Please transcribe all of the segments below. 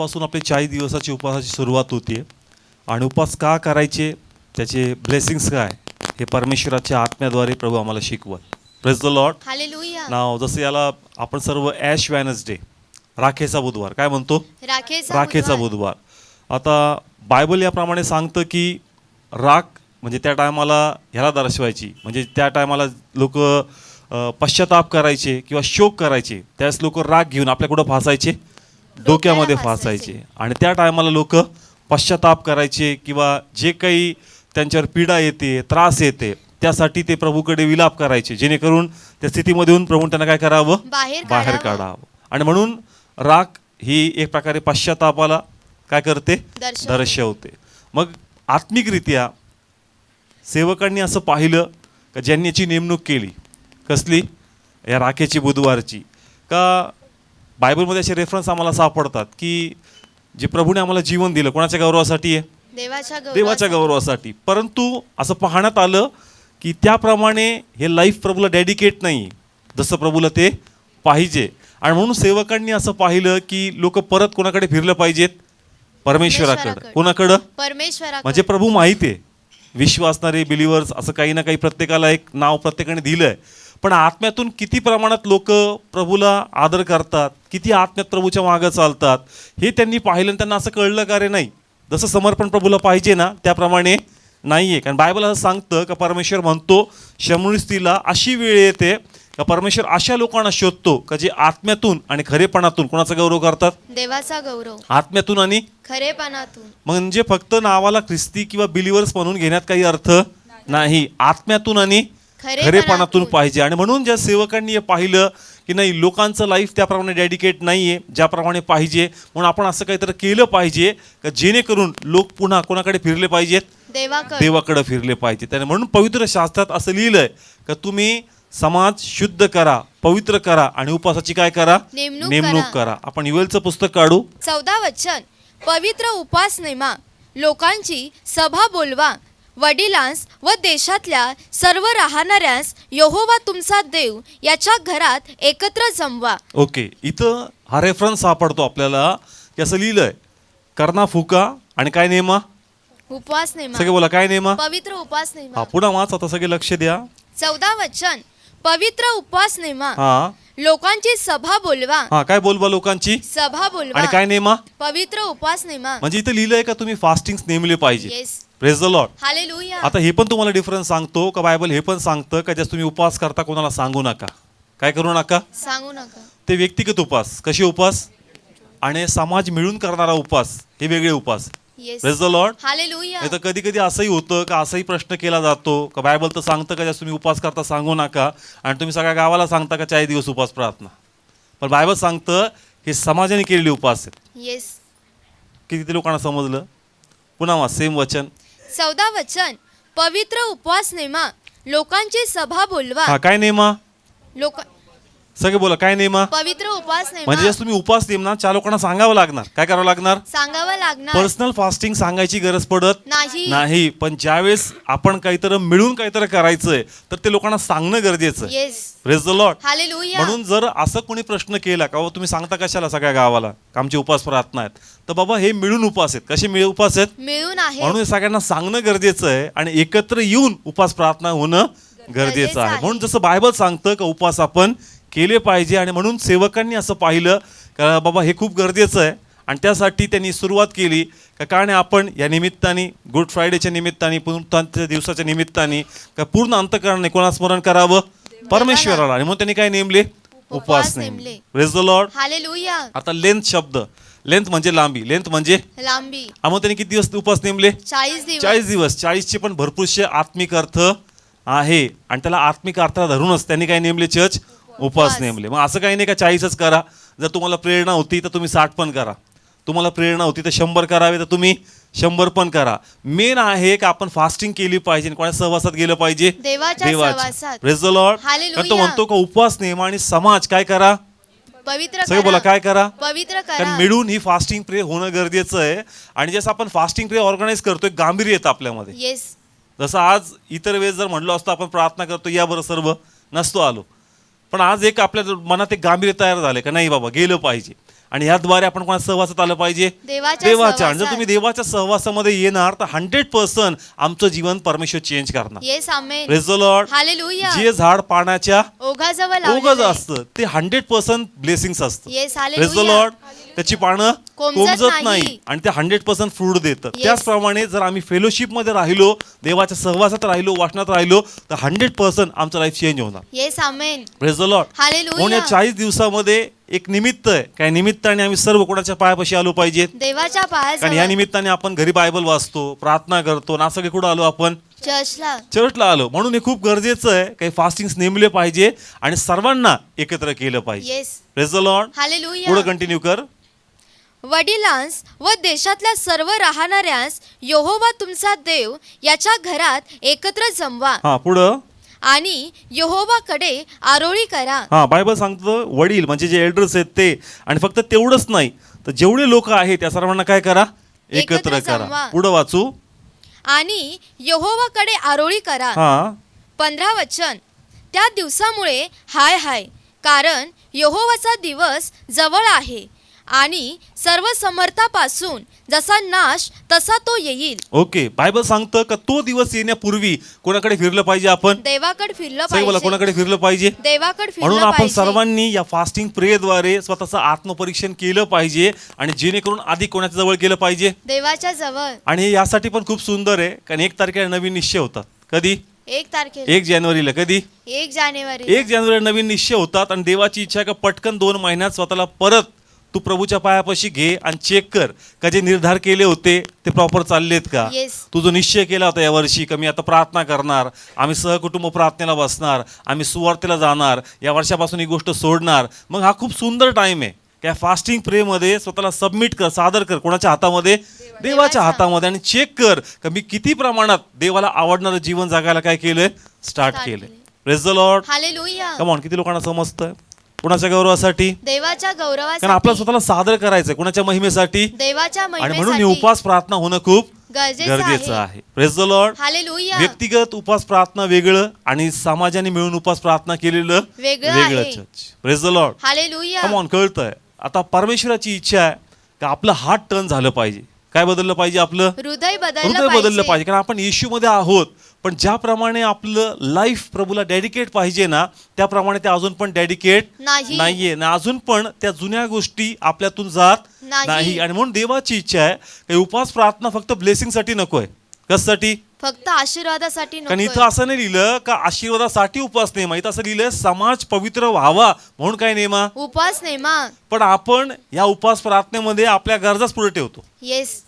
आजपासून आपली 40 दिवसाची उपवासाची सुरुवात होते आणि उपवास का करायचे, त्याचे ब्लेसिंग्स काय, हे परमेश्वराच्या आत्म्याद्वारे प्रभू आम्हाला शिकवत. Praise the Lord. हालेलुया. नाव जसं याला आपण सर्व ॲश वेनसडे, राखेचा बुधवार काय म्हणतो, राखेचा बुधवार. आता बायबल याप्रमाणे सांगतं की राख म्हणजे त्या टायमाला ह्याला दर्शवायची, म्हणजे त्या टायमाला लोक पश्चाताप करायचे किंवा शोक करायचे, त्यावेळेस लोक राख घेऊन आपल्या कुठं फासायचे, डोक्यामध्ये फासायचे. आणि त्या टायमाला लोक पश्चाताप करायचे किंवा जे काही त्यांच्यावर पीडा येते, त्रास येते, त्यासाठी ते प्रभूकडे विलाप करायचे, जेणेकरून त्या स्थितीमधून प्रभू त्यांना काय करावं, बाहेर काढावं. आणि म्हणून राख ही एक प्रकारे पश्चातापाला काय करते, दर्शवते. मग आत्मिकरित्या सेवकांनी असं पाहिलं का ज्यांनी याची नेमणूक केली, कसली, या राखेची बुधवारची, का बायबलमध्ये असे रेफरन्स आम्हाला सापडतात की जे प्रभूने आम्हाला जीवन दिलं कोणाच्या गौरवासाठी आहे, देवाच्या गौरवासाठी. परंतु असं पाहण्यात आलं की त्याप्रमाणे हे लाईफ प्रभूला डेडिकेट नाही जसं प्रभूला ते पाहिजे. आणि म्हणून सेवकांनी असं पाहिलं की लोक परत कोणाकडे फिरलं पाहिजेत, परमेश्वराकडे. कोणाकडं, परमेश्वराकडे. म्हणजे प्रभू माहिती आहे विश्वासणारे बिलिव्हर्स असं काही ना काही प्रत्येकाला एक नाव प्रत्येकाने दिलंय, पण आत्म्यातून किती प्रमाणात लोक प्रभूला आदर करतात, किती आत्म्यात प्रभूच्या मागं चालतात, हे त्यांनी पाहिलं. त्यांना असं कळलं का रे नाही, जसं समर्पण प्रभूला पाहिजे ना त्याप्रमाणे नाहीये. कारण बायबल असं सांगतं का परमेश्वर म्हणतो शमूनी स्त्रीला अशी वेळ येते का परमेश्वर अशा लोकांना शोधतो का जे आत्म्यातून आणि खरेपणातून कोणाचा गौरव करतात, देवाचा गौरव, आत्म्यातून आणि खरेपणातून. म्हणजे फक्त नावाला ख्रिस्ती किंवा बिलिव्हर्स म्हणून घेण्यात काही अर्थ नाही, आत्म्यातून आणि खरेपणातून पाहिजे. आणि म्हणून ज्या सेवकांनी हे पाहिलं की नाही लोकांचं लाईफ त्याप्रमाणे डेडिकेट नाहीये ज्याप्रमाणे पाहिजे, म्हणून आपण असं काहीतरी केलं पाहिजे का जेणेकरून लोक पुन्हा कोणाकडे फिरले पाहिजेत, देवाकडे फिरले पाहिजे. त्याने म्हणून पवित्र शास्त्रात असं लिहिलंय का तुम्ही समाज शुद्ध करा, पवित्र करा आणि उपवासाची काय करा, नेमणूक करा. आपण युएलचं पुस्तक काढू. 14 वचन. पवित्र उपासनेमा लोकांची सभा बोलवा, वडिलांस व देशातल्या सर्व राहणाऱ्यांस यहोवा तुमचा देव याच्या घरात एकत्र जमवा. ओके, इथं हा रेफरन्स सापडतो आपल्याला की असं लिहिलंय, करणा फुका आणि काय नेमा, उपासनेमा. सगळे बोला काय नेमा, पवित्र उपासनेमा. हा पुन्हा वाच आता सगळे लक्ष द्या. 14 वचन. पवित्र उपासनेमा हा लोकांची सभा बोलवा. हा काय बोलवा, लोकांची सभा बोलवा आणि काय नेमा, पवित्र उपासनेमा. म्हणजे इथं लिहिलंय का तुम्ही फास्टिंग नेमले पाहिजे. Yes. Praise the Lord. Hallelujah. आता हे पण तुम्हाला डिफरन्स सांगतो का बायबल हे पण सांगतं का ज्यास तुम्ही उपवास करता कोणाला सांगू नका, काय करू नका, सांगू नका. ते व्यक्तिगत उपवास, कसे उपवास, आणि समाज मिळून करणारा उपवास हे वेगळे उपवास. Yes. Praise the Lord. Hallelujah. नाही तर कधी कधी असंही होतं का असाही प्रश्न केला जातो का बायबल तर सांगतं का ज्यास तुम्ही उपवास करता सांगू नका, आणि तुम्ही सगळ्या गावाला सांगता का 40 दिवस उपवास प्रार्थना. पण बायबल सांगतं हे समाजाने केलेले उपवास आहेत. येस. किती लोकांना समजलं. पुन्हा सेम वचन. 14 वचन. पवित्र उपासनेमा लोकांची सभा बोलवा. हा काय नेमा, लोक सगळे बोला काय नेमा, पवित्र उपासनेमा. म्हणजे जर तुम्ही उपवास नेमणार 4 लोकांना सांगावं लागणार, काय करावं लागणार, सांगावं लागणार. पर्सनल फास्टिंग सांगायची गरज पडत नाही. पण ज्यावेळेस आपण काहीतरी मिळून काहीतरी करायचंय तर ते लोकांना सांगणं गरजेचं आहे. Yes. Praise the Lord. Hallelujah. म्हणून जर असं कोणी प्रश्न केला का तुम्ही सांगता कशाला सगळ्या गावाला आमचे उपवास प्रार्थना आहेत, तर बाबा हे मिळून उपवास आहेत. कसे उपवास आहेत, मिळून आहे. म्हणून सगळ्यांना सांगणं गरजेचं आहे आणि एकत्र येऊन उपवास प्रार्थना होणं गरजेचं आहे. म्हणून जसं बायबल सांगतं का उपवास आपण केले पाहिजे. आणि म्हणून सेवकांनी असं पाहिलं का बाबा हे खूप गरजेचं आहे, आणि त्यासाठी त्यांनी सुरुवात केली का कारण आपण या निमित्ताने गुड फ्रायडेच्या निमित्ताने पुनरुत्थानाच्या दिवसाच्या निमित्ताने का पूर्ण अंतःकरणाने कोणा स्मरण करावं, परमेश्वराला. आणि म्हणून त्यांनी काय नेमले, उपवास नेमले. Praise the Lord. हालेलुया. आता लेंथ शब्द, लेंथ म्हणजे लांबी, लेंथ म्हणजे लांबी. मग त्यांनी किती दिवस उपवास नेमले, 40 दिवस. 40 दिवस. 40चे पण भरपूरसे आत्मिक अर्थ आहे, आणि त्याला आत्मिक अर्थ धरूनच त्यांनी काय नेमले, चर्च उपवास नेमले. मग असं काही नाही का 40च करा, जर तुम्हाला प्रेरणा होती तर तुम्ही 60 पण करा, तुम्हाला प्रेरणा होती तर 100 करावे तर तुम्ही 100 पण करा. मेन आहे का आपण फास्टिंग केली पाहिजे, कोणा सहवासात गेलं पाहिजे, देवाच्या. Praise the Lord. तो म्हणतो का उपवास नेमा आणि समाज काय करा, पवित्र सगळे बोला काय करा, पवित्र करा. कारण मिळून ही फास्टिंग प्रे होणं गरजेचं आहे. आणि जसं आपण फास्टिंग प्रे ऑर्गनाईज करतोय गांभीर्य येतं आपल्यामध्ये. येस. जसं आज इतर वेळेस जर म्हणलो असतो आपण प्रार्थना करतो या बरं सर्व नसतो आलो, पण आज एक आपल्या मनात एक गांभीर्य तयार झाले का नाही बाबा गेलं पाहिजे. आणि याद्वारे आपण कोणा सहवासात आलं पाहिजे? देवाच्या आणि जर सहवासात. तुम्ही देवाच्या सहवासामध्ये येणार तर 100% आमचं जीवन परमेश्वर चेंज करणार. Yes amen. Praise the Lord. Hallelujah. जे झाड पाण्याच्या ओघाजवळ ओघच लावलेलं आहे. असतं ते 100% ब्लेसिंग्स असतं. Yes praise the hallelujah. Lord. त्याची पानं कोमजत कोमजत नाही नाही. आणि ते 100% फ्रूट देतं. Yes. त्याचप्रमाणे जर आम्ही फेलोशिप मध्ये राहिलो, देवाच्या सहवासात राहिलो, वाचनात राहिलो तर 100% आमचं लाईफ चेंज होणार. Yes amen. Praise the Lord. म्हणून या हालेलुया. 40 दिवसामध्ये एक निमित्त आहे. काय निमित्ताने आम्ही सर्व कोणाच्या पायापाशी आलो पाहिजे? देवाच्या कारण या पायाजवळ. निमित्ताने आपण घरी बायबल वाचतो, प्रार्थना करतो ना, सगळे कुठं आलो आपण? चर्चला. चर्चला आलो. म्हणून हे खूप गरजेचं आहे. काही फास्टिंग्स नेमले पाहिजे आणि सर्वांना एकत्र केलं पाहिजे. Yes praise the Lord. Hallelujah. पुढे कंटिन्यू कर. वडिलांस व देशातल्या सर्व राहणाऱ्यांस यहोवा तुमचा देव याच्या घरात एकत्र जमवा हा पुढं. आणि यहोवाकडे आरोळी करा. हा बायबल सांगतं वडील म्हणजे जे एल्डर्स आहेत ते, आणि फक्त तेवढंच नाही तर जेवढे लोक आहेत त्या सर्वांना काय करा? एकत्र एकत्र करा. जमवा. पुढं वाचू. आणि यहोवाकडे आरोळी करा. हा 15 वचन. त्या दिवसामुळे हाय हाय, कारण यहोवाचा दिवस जवळ आहे आणि सर्व समर्थापासून जसा नाश तसा तो येईल. ओके. बायबल सांगतं का तो दिवस येण्यापूर्वी कोणाकडे फिरलं पाहिजे आपण? देवाकडे फिरलं सही बोला, पाहिजे. कोणाकडे फिरलं पाहिजे? देवाकडे म्हणून फिरलं आपण पाहिजे. सर्वांनी या फास्टिंग प्रेद्वारे स्वतःचं आत्मपरीक्षण केलं पाहिजे आणि जेणेकरून आधी कोणाच्या जवळ केलं पाहिजे? देवाच्या जवळ. आणि हे यासाठी पण खूप सुंदर आहे कारण 1 तारखेला नवीन निश्चय होतात. कधी? 1 तारखेला. 1 जानेवारीला. कधी? 1 जानेवारी. 1 जानेवारीला नवीन निश्चय होतात आणि देवाची इच्छा आहे का पटकन 2 महिन्यात स्वतःला परत तू प्रभूच्या पायापाशी घे आणि चेक कर का जे निर्धार केले होते ते प्रॉपर चाललेत का? Yes. तू जो निश्चय केला होता यावर्षी का मी आता प्रार्थना करणार, आम्ही सहकुटुंब प्रार्थनेला बसणार, आम्ही सुवार्तेला जाणार, या वर्षापासून ही गोष्ट सोडणार, मग हा खूप सुंदर टाइम आहे. त्या फास्टिंग प्रे मध्ये स्वतःला सबमिट कर, सादर कर. कोणाच्या हातामध्ये? देवाच्या हातामध्ये. आणि चेक कर का मी किती प्रमाणात देवाला आवडणारं जीवन जगायला काय केलंय? स्टार्ट केलंय. Praise the Lord. Hallelujah. Come on. किती लोकांना समजतंय? कोणाच्या गौरवासाठी? देवाच्या कारण आपल्याला गौरवासाठी. स्वतःला सादर करायचंय. कोणाच्या महिमेसाठी? देवाच्या आणि म्हणून हे महिमेसाठी. उपवास प्रार्थना होणं खूप गरजेचं गरजेचं आहे. आहे. Praise the Lord. हालेलुया. व्यक्तिगत उपवास प्रार्थना वेगळं आणि समाजाने मिळून उपवास प्रार्थना केलेलं वेगळं वेगळं आहे. Church. Praise the Lord. Hallelujah. Come on. कळतंय. आता परमेश्वराची इच्छा आहे का आपलं हार्ट टर्न झालं पाहिजे. काय बदललं पाहिजे? आपलं हृदय हृदय बदललं पाहिजे. कारण आपण येशूमध्ये आहोत, पण ज्याप्रमाणे आपलं लाईफ प्रभूला डेडिकेट पाहिजे ना त्याप्रमाणे ते अजून पण डेडिकेट नाही. नाहीये ना, अजून पण त्या जुन्या गोष्टी आपल्यातून जात नाही. नाही. आणि म्हणून देवाची इच्छा आहे की उपवास प्रार्थना फक्त ब्लेसिंग साठी नकोय. कशासाठी? फक्त आशीर्वादासाठी कारण नकोय. इथं असं नाही लिहिलं का आशीर्वादासाठी उपवास नेमा, इथं असं लिहिलंय समाज पवित्र व्हावा म्हणून काय नेमा. उपवास नेमा. पण आपण या उपवास प्रार्थनेमध्ये आपल्या गरजाच पुढे ठेवतो. येस.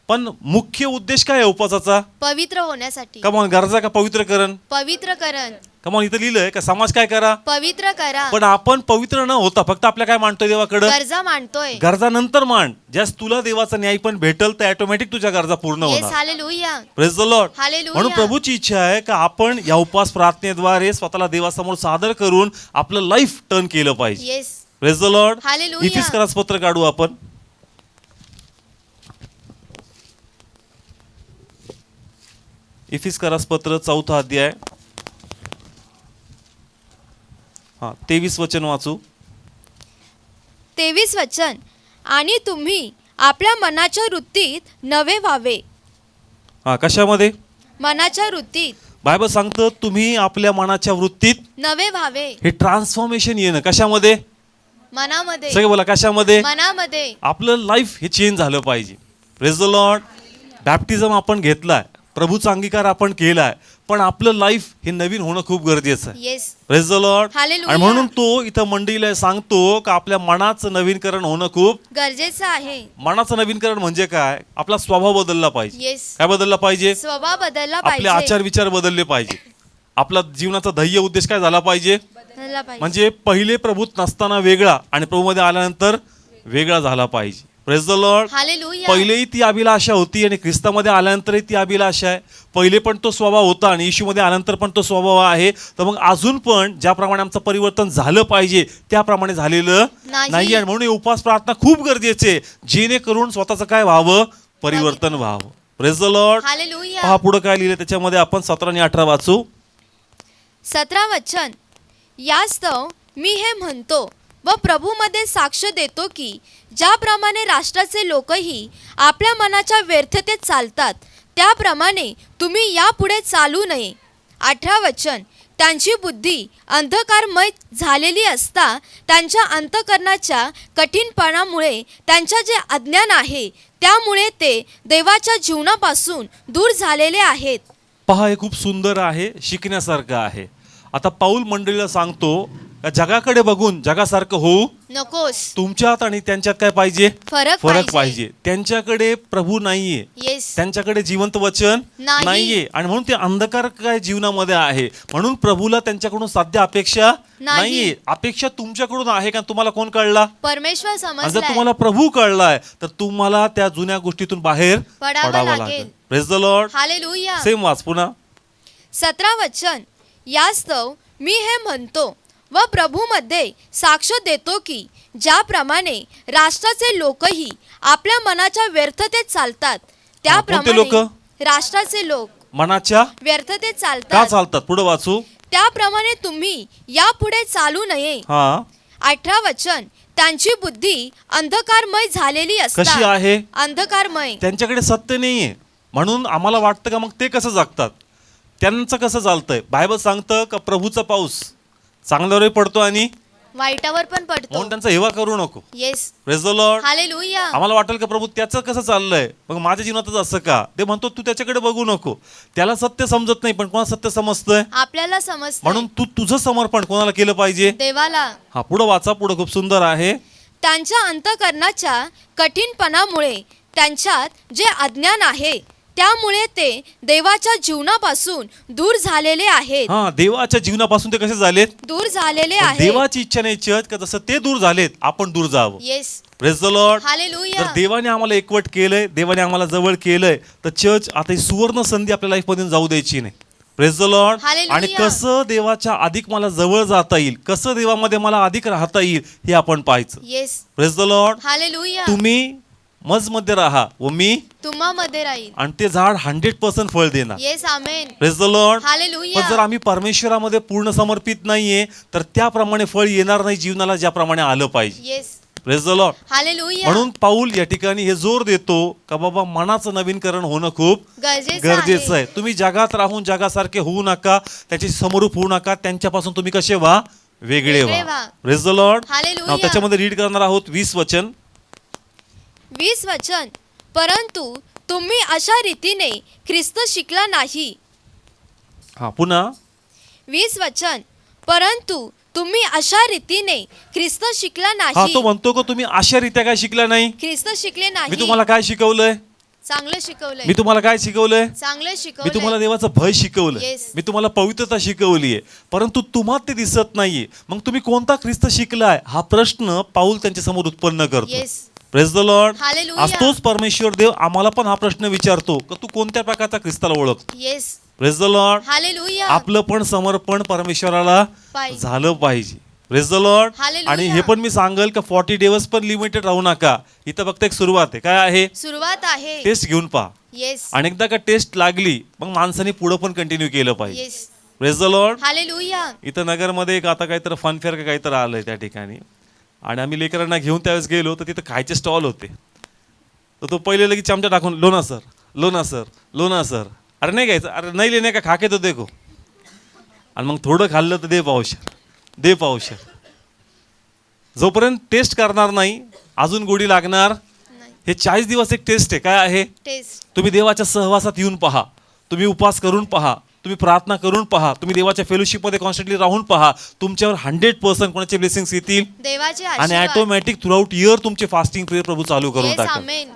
पण मुख्य उद्देश काय आहे उपवासाचा? पवित्र होण्यासाठी. कमॉन. गरजा का पवित्रकरण? पवित्रकरण. कमॉन. इथं लिहिलंय का समाज काय करा, पवित्र करा. पण आपण पवित्र न होता फक्त आपल्या काय मांडतोय देवाकडं? गरजा मांडतोय. गरजा नंतर मांड. ज्यास तुला देवाचा न्याय पण भेटल तर ऑटोमॅटिक तुझ्या गरजा पूर्ण येस. होणार. Hallelujah. Praise the Lord. Hallelujah. म्हणून प्रभूची इच्छा आहे का आपण या उपवास प्रार्थनेद्वारे स्वतःला देवासमोर सादर करून आपलं लाईफ टर्न केलं पाहिजे. Yes. Praise the Lord. Hallelujah. इफिसकरास पत्र काढू आपण. इफिसकरास पत्र 4था अध्याय. 23 वचन वाचू. 23 वचन. आणि तुम्ही आपल्या मनाच्या वृत्तीत नवे व्हावे. कशामध्ये? मनाच्या वृत्तीत बायबल सांगतं तुम्ही आपल्या मनाच्या वृत्तीत नवे व्हावे. हे ट्रान्सफॉर्मेशन येणं कशामध्ये? मनामध्ये. सगळे बोला कशामध्ये? मनामध्ये. आपलं लाईफ हे चेंज झालं पाहिजे. Praise the Lord. बॅप्टिझम आपण घेतलाय, प्रभूचा अंगीकार आपण केलाय, पण आपलं लाईफ हे नवीन होणं खूप गरजेचं आहे. Yes. Praise the Lord. Hallelujah. आणि म्हणून तो इथं मंडळीला सांगतो का आपल्या मनाचं नवीनकरण होणं खूप गरजेचं आहे. मनाचं नवीनकरण म्हणजे काय? आपला स्वभाव बदलला पाहिजे. येस. काय बदलला पाहिजे? स्वभाव बदलला आपले पाहिजे. आचार विचार बदलले पाहिजे. आपला जीवनाचा ध्येय उद्देश काय झाला पाहिजे? बदलला पाहिजे. म्हणजे पहिले प्रभूत नसताना वेगळा आणि प्रभूमध्ये आल्यानंतर वेगळा झाला पाहिजे. Praise the Lord. हालेलुया. पहिलेही ती अभिलाषा होती आणि ख्रिस्तामध्ये आल्यानंतरही ती अभिलाषा आहे. पहिले पण तो स्वभाव होता आणि येशूमध्ये आल्यानंतर पण तो स्वभाव आहे. तर मग अजून पण ज्याप्रमाणे आमचं परिवर्तन झालं पाहिजे त्याप्रमाणे झालेलं नाही. आणि म्हणून हे उपवास प्रार्थना खूप गरजेचे जेणेकरून स्वतःचं काय व्हावं? परिवर्तन व्हावं. Praise the Lord. हालेलुया. पहा पुढे काय लिहिलं त्याच्यामध्ये. आपण 17 आणि 18 वाचू. 17 वचन. यास्तव मी हे म्हणतो, व प्रभूमध्ये साक्ष देतो की ज्याप्रमाणे राष्ट्राचे लोकही आपल्या मनाच्या व्यर्थतेत चालतात त्याप्रमाणे तुम्ही यापुढे चालू नये. 18 वचन. त्यांची बुद्धी अंधकारमय झालेली असता त्यांच्या अंतःकरणाच्या कठीणपणामुळे त्यांच्या जे अज्ञान आहे त्यामुळे ते देवाच्या जीवनापासून दूर झालेले आहेत. पहा, हे खूप सुंदर आहे, शिकण्यासारखं आहे. आता पाऊल मंडळीला सांगतो का जगाकडे बघून जगासारखं होऊ नकोस. तुमच्यात आणि त्यांच्यात काय पाहिजे? फरक पाहिजे. त्यांच्याकडे प्रभू नाहीये, येस त्यांच्याकडे जिवंत वचन नाही. नाहीये आणि म्हणून ते अंधकार काय जीवनामध्ये आहे. म्हणून प्रभूला त्यांच्याकडून साध्य अपेक्षा नाहीये. अपेक्षा तुमच्याकडून आहे का? तुम्हाला कोण कळला? परमेश्वर आणि जर समजलाय. तुम्हाला प्रभू कळलाय तर तुम्हाला त्या जुन्या गोष्टीतून बाहेर पडावं पडावं लागेल. लागेल. Praise the Lord. Hallelujah. Same वाच पुन्हा. 17 वचन. यास्तव मी हे म्हणतो व प्रभूमध्ये साक्ष देतो की ज्याप्रमाणे राष्ट्राचे लोकही आपल्या मनाच्या व्यर्थतेत चालतात कोणते त्याप्रमाणे लोक? राष्ट्राचे लोक मनाच्या व्यर्थतेत का चालतात चालतात? पुढे वाचू. त्याप्रमाणे तुम्ही यापुढे चालू नये. हा 18 वचन. त्यांची बुद्धी अंधकारमय झालेली कशी असता. आहे? अंधकारमय. त्यांच्याकडे सत्य नाहीये म्हणून आम्हाला वाटतं का मग ते कसं जगतात? त्यांचं कसं चालतंय? बायबल सांगतं का प्रभूचा पाऊस चांगल्यावरही पडतो आणि वाईटावर पण पडतो. म्हणून त्यांचा हेवा करू नको. Yes. Praise the Lord. Hallelujah. आम्हाला वाटेल का प्रभू त्याचं कसं चाललंय, मग माझ्या जीवनातच असं का? ते म्हणतो तू त्याच्याकडे बघू नको. त्याला सत्य समजत नाही पण कोणाला सत्य समजतंय? आपल्याला समजतं. म्हणून तू तुझं समर्पण कोणाला केलं पाहिजे? देवाला. हा पुढे वाचा. पुढे खूप सुंदर आहे. त्यांच्या अंतःकरणाच्या कठीणपणामुळे त्यांच्यात जे अज्ञान आहे त्यामुळे ते देवाच्या जीवनापासून दूर झालेले आहेत. हा, देवाच्या जीवनापासून ते कसे झालेत? दूर झालेले पण आहेत. देवाची इच्छा नाही चर्च का जसं ते दूर झालेत आपण दूर जावं. Yes. Praise the Lord. Hallelujah. जर देवाने आम्हाला एकवट केलंय, देवाने आम्हाला जवळ केलंय तर चर्च आता ही सुवर्ण संधी आपल्या लाईफ मध्ये जाऊ द्यायची नाही. Praise the Lord. हालेलुया. आणि कसं देवाच्या अधिक मला जवळ जाता येईल, कसं देवामध्ये मला अधिक राहता येईल हे आपण पाहायचं. Yes. Praise the Lord. Hallelujah. तुम्ही मजमध्ये राहा व मी तुम्हामध्ये राहील. आणि ते झाड 100% फळ देणार. Yes. Amen. Praise the Lord. Hallelujah. पण जर आम्ही परमेश्वरामध्ये पूर्ण समर्पित नाहीये तर त्याप्रमाणे फळ येणार नाही जीवनाला ज्याप्रमाणे आलं पाहिजे. Yes. Praise the Lord. Hallelujah. म्हणून पाऊल या ठिकाणी हे जोर देतो का बाबा मनाचं नवीनकरण होणं खूप गरजेचं आहे. तुम्ही जगात राहून जगासारखे होऊ नका, त्याची समरूप होऊ नका. त्यांच्यापासून तुम्ही कसे व्हा? वेगळे व्हा. Praise the Lord. हालेलुया. त्याच्यामध्ये रीड करणार आहोत 20 वचन. 20 वचन. परंतु तुम्ही अशा रीतीने ख्रिस्त शिकला नाही. हा पुन्हा 20 वचन. परंतु तुम्ही अशा रीतीने ख्रिस्त शिकला हा नाही. तो म्हणतो का तुम्ही अशा रीत्या काय शिकला नाही? ख्रिस्त शिकले मी नाही. तुम्हाला काय शिकवलंय? चांगलं शिकवलंय. मी तुम्हाला काय शिकवलंय? चांगलं मी शिकवलंय. तुम्हाला देवाचं भय शिकवलं. Yes. मी तुम्हाला पवित्रता शिकवलीये परंतु तुम्हाला ते दिसत नाहीये. मग तुम्ही कोणता ख्रिस्त शिकलाय हा प्रश्न पाऊल त्यांच्या समोर उत्पन्न करतो. Yes. Praise the Lord. Hallelujah. आज तोच परमेश्वर देव आम्हाला पण हा प्रश्न विचारतो का तू कोणत्या प्रकारचा ख्रिस्ताला ओळखतो? Yes. Praise the Lord. Hallelujah. आपलं पण समर्पण परमेश्वराला पाहिजे. झालं पाहिजे. Praise the Lord. हालेलुया. आणि हे पण मी सांगेल का 40 दिवस पण लिमिटेड राहू नका. इथं फक्त एक सुरुवात आहे. काय आहे? सुरुवात आहे. टेस्ट घेऊन पहा. येस. आणि एकदा का टेस्ट लागली मग माणसाने पुढे पण कंटिन्यू केलं पाहिजे. Yes. Praise the Lord. Hallelujah. इथं नगरमध्ये एक आता काहीतरी फनफेअर का काहीतरी आलंय त्या ठिकाणी आणि आम्ही लेकरांना घेऊन त्यावेळेस गेलो तर तिथं खायचे स्टॉल होते. तर तो पहिले लगेच चमचा टाकून लोना सर, लोना सर, लोना सर. अरे नाही घ्यायचं, अरे नाही लेणे का खाके तो देखो. आणि मग थोडं खाल्लं तर दे पावशर, दे पावशर. जोपर्यंत टेस्ट करणार नाही अजून गोडी लागणार. नाही. हे 40 दिवस एक टेस्ट आहे. काय आहे? टेस्ट. तुम्ही देवाच्या सहवासात येऊन पहा, तुम्ही उपवास करून पहा, तुम्ही प्रार्थना करून पहा, तुम्ही देवाच्या फेलोशिपमध्ये कॉन्स्टंटली राहून पहा. तुमच्यावर 100% कोणाचे ब्लेसिंग्स येतील देवाचे आणि आशीर्वाद. ऑटोमॅटिक थ्रूआउट इयर तुमचे फास्टिंग प्रेयर प्रभू चालू करून येस. टाका. Amen.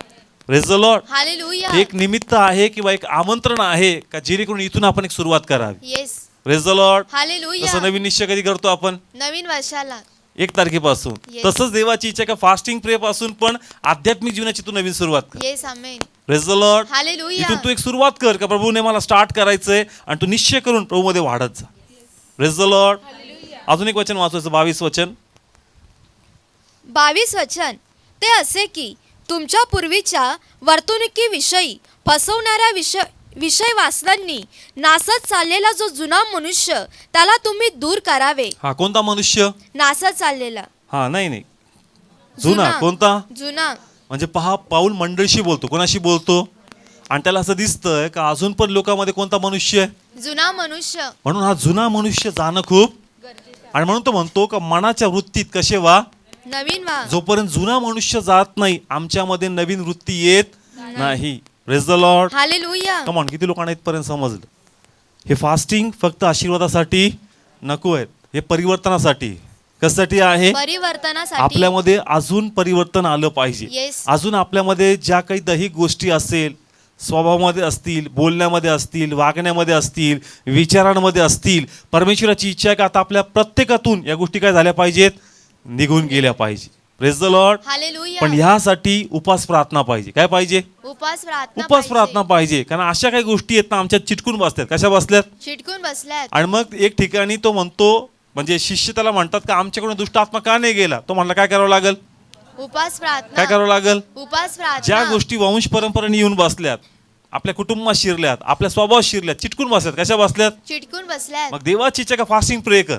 Praise the Lord. Hallelujah. एक निमित्त आहे किंवा एक आमंत्रण आहे का जेणेकरून इथून आपण एक सुरुवात करावी. Yes. Praise the Lord. Hallelujah. तसं नवीन निश्चय कधी करतो आपण? नवीन वर्षाला. 1 तारखेपासून. Yes. तसंच देवाची इच्छा का फास्टिंग प्रेयर पासून पण आध्यात्मिक जीवनाची तू नवीन सुरुवात कर. Yes. Amen. Praise the Lord. Hallelujah. इथून तू एक सुरुवात कर का प्रभूने मला स्टार्ट करायचंय आणि तू निश्चय करून प्रभूमध्ये वाढत जा. Praise the Lord. अजून एक वचन वाचायचं 22 वचन. 22 वचन. ते असे की तुमच्या पूर्वीच्या वर्तणुकीविषयी फसवणाऱ्या विषय वासनांनी नासत चाललेला जो जुना मनुष्य त्याला तुम्ही दूर करावे. हा कोणता मनुष्य? नासत चाललेला. हा नाही जुना कोणता? जुना. म्हणजे पहा, पाऊल मंडळीशी बोलतो. कोणाशी बोलतो? आणि त्याला असं दिसतंय का अजून पण लोकांमध्ये कोणता मनुष्य आहे? जुना मनुष्य. म्हणून हा जुना मनुष्य जाणं खूप, आणि म्हणून तो म्हणतो का मनाच्या वृत्तीत कसे वा, नवीन वा. जोपर्यंत जुना मनुष्य जात नाही आमच्यामध्ये नवीन वृत्ती येत नाही. Praise the Lord. Hallelujah. Come on, किती लोकांना इथपर्यंत समजलं? हे फास्टिंग फक्त आशीर्वादासाठी नको आहेत, हे परिवर्तनासाठी. कशासाठी आहे? परिवर्तनासाठी. आपल्यामध्ये अजून परिवर्तन आलं पाहिजे. Yes. अजून आपल्यामध्ये ज्या काही दैहिक गोष्टी असतील, स्वभावामध्ये असतील, बोलण्यामध्ये असतील, वागण्यामध्ये असतील, विचारांमध्ये असतील, परमेश्वराची इच्छा आहे की आता आपल्या प्रत्येकातून या गोष्टी काय झाल्या पाहिजेत? निघून गेल्या पाहिजे. Praise the Lord. हालेलुया. पण ह्यासाठी उपास प्रार्थना पाहिजे. काय पाहिजे? उपास प्रार्थना. उपास प्रार्थना पाहिजे. कारण अशा काही गोष्टी आहेत ना आमच्यात चिटकून बसतात. कशा बसल्यात? चिटकून बसल्यात. आणि मग एक ठिकाणी तो म्हणतो, म्हणजे शिष्य त्याला म्हणतात का आमच्याकडून दुष्ट आत्मा का नाही गेला? तो म्हणला काय करावं लागेल? उपास प्रार्थना. काय करावं लागेल? उपास प्रार्थना. ज्या गोष्टी वंश परंपरेने येऊन बसल्यात, आपल्या कुटुंबात शिरल्यात, आपल्या स्वभावात शिरल्यात, चिटकून बसल्यात. कशा बसल्यात? चिटकून बसल्यात. मग देवाची इच्छा का फास्टिंग प्रे कर,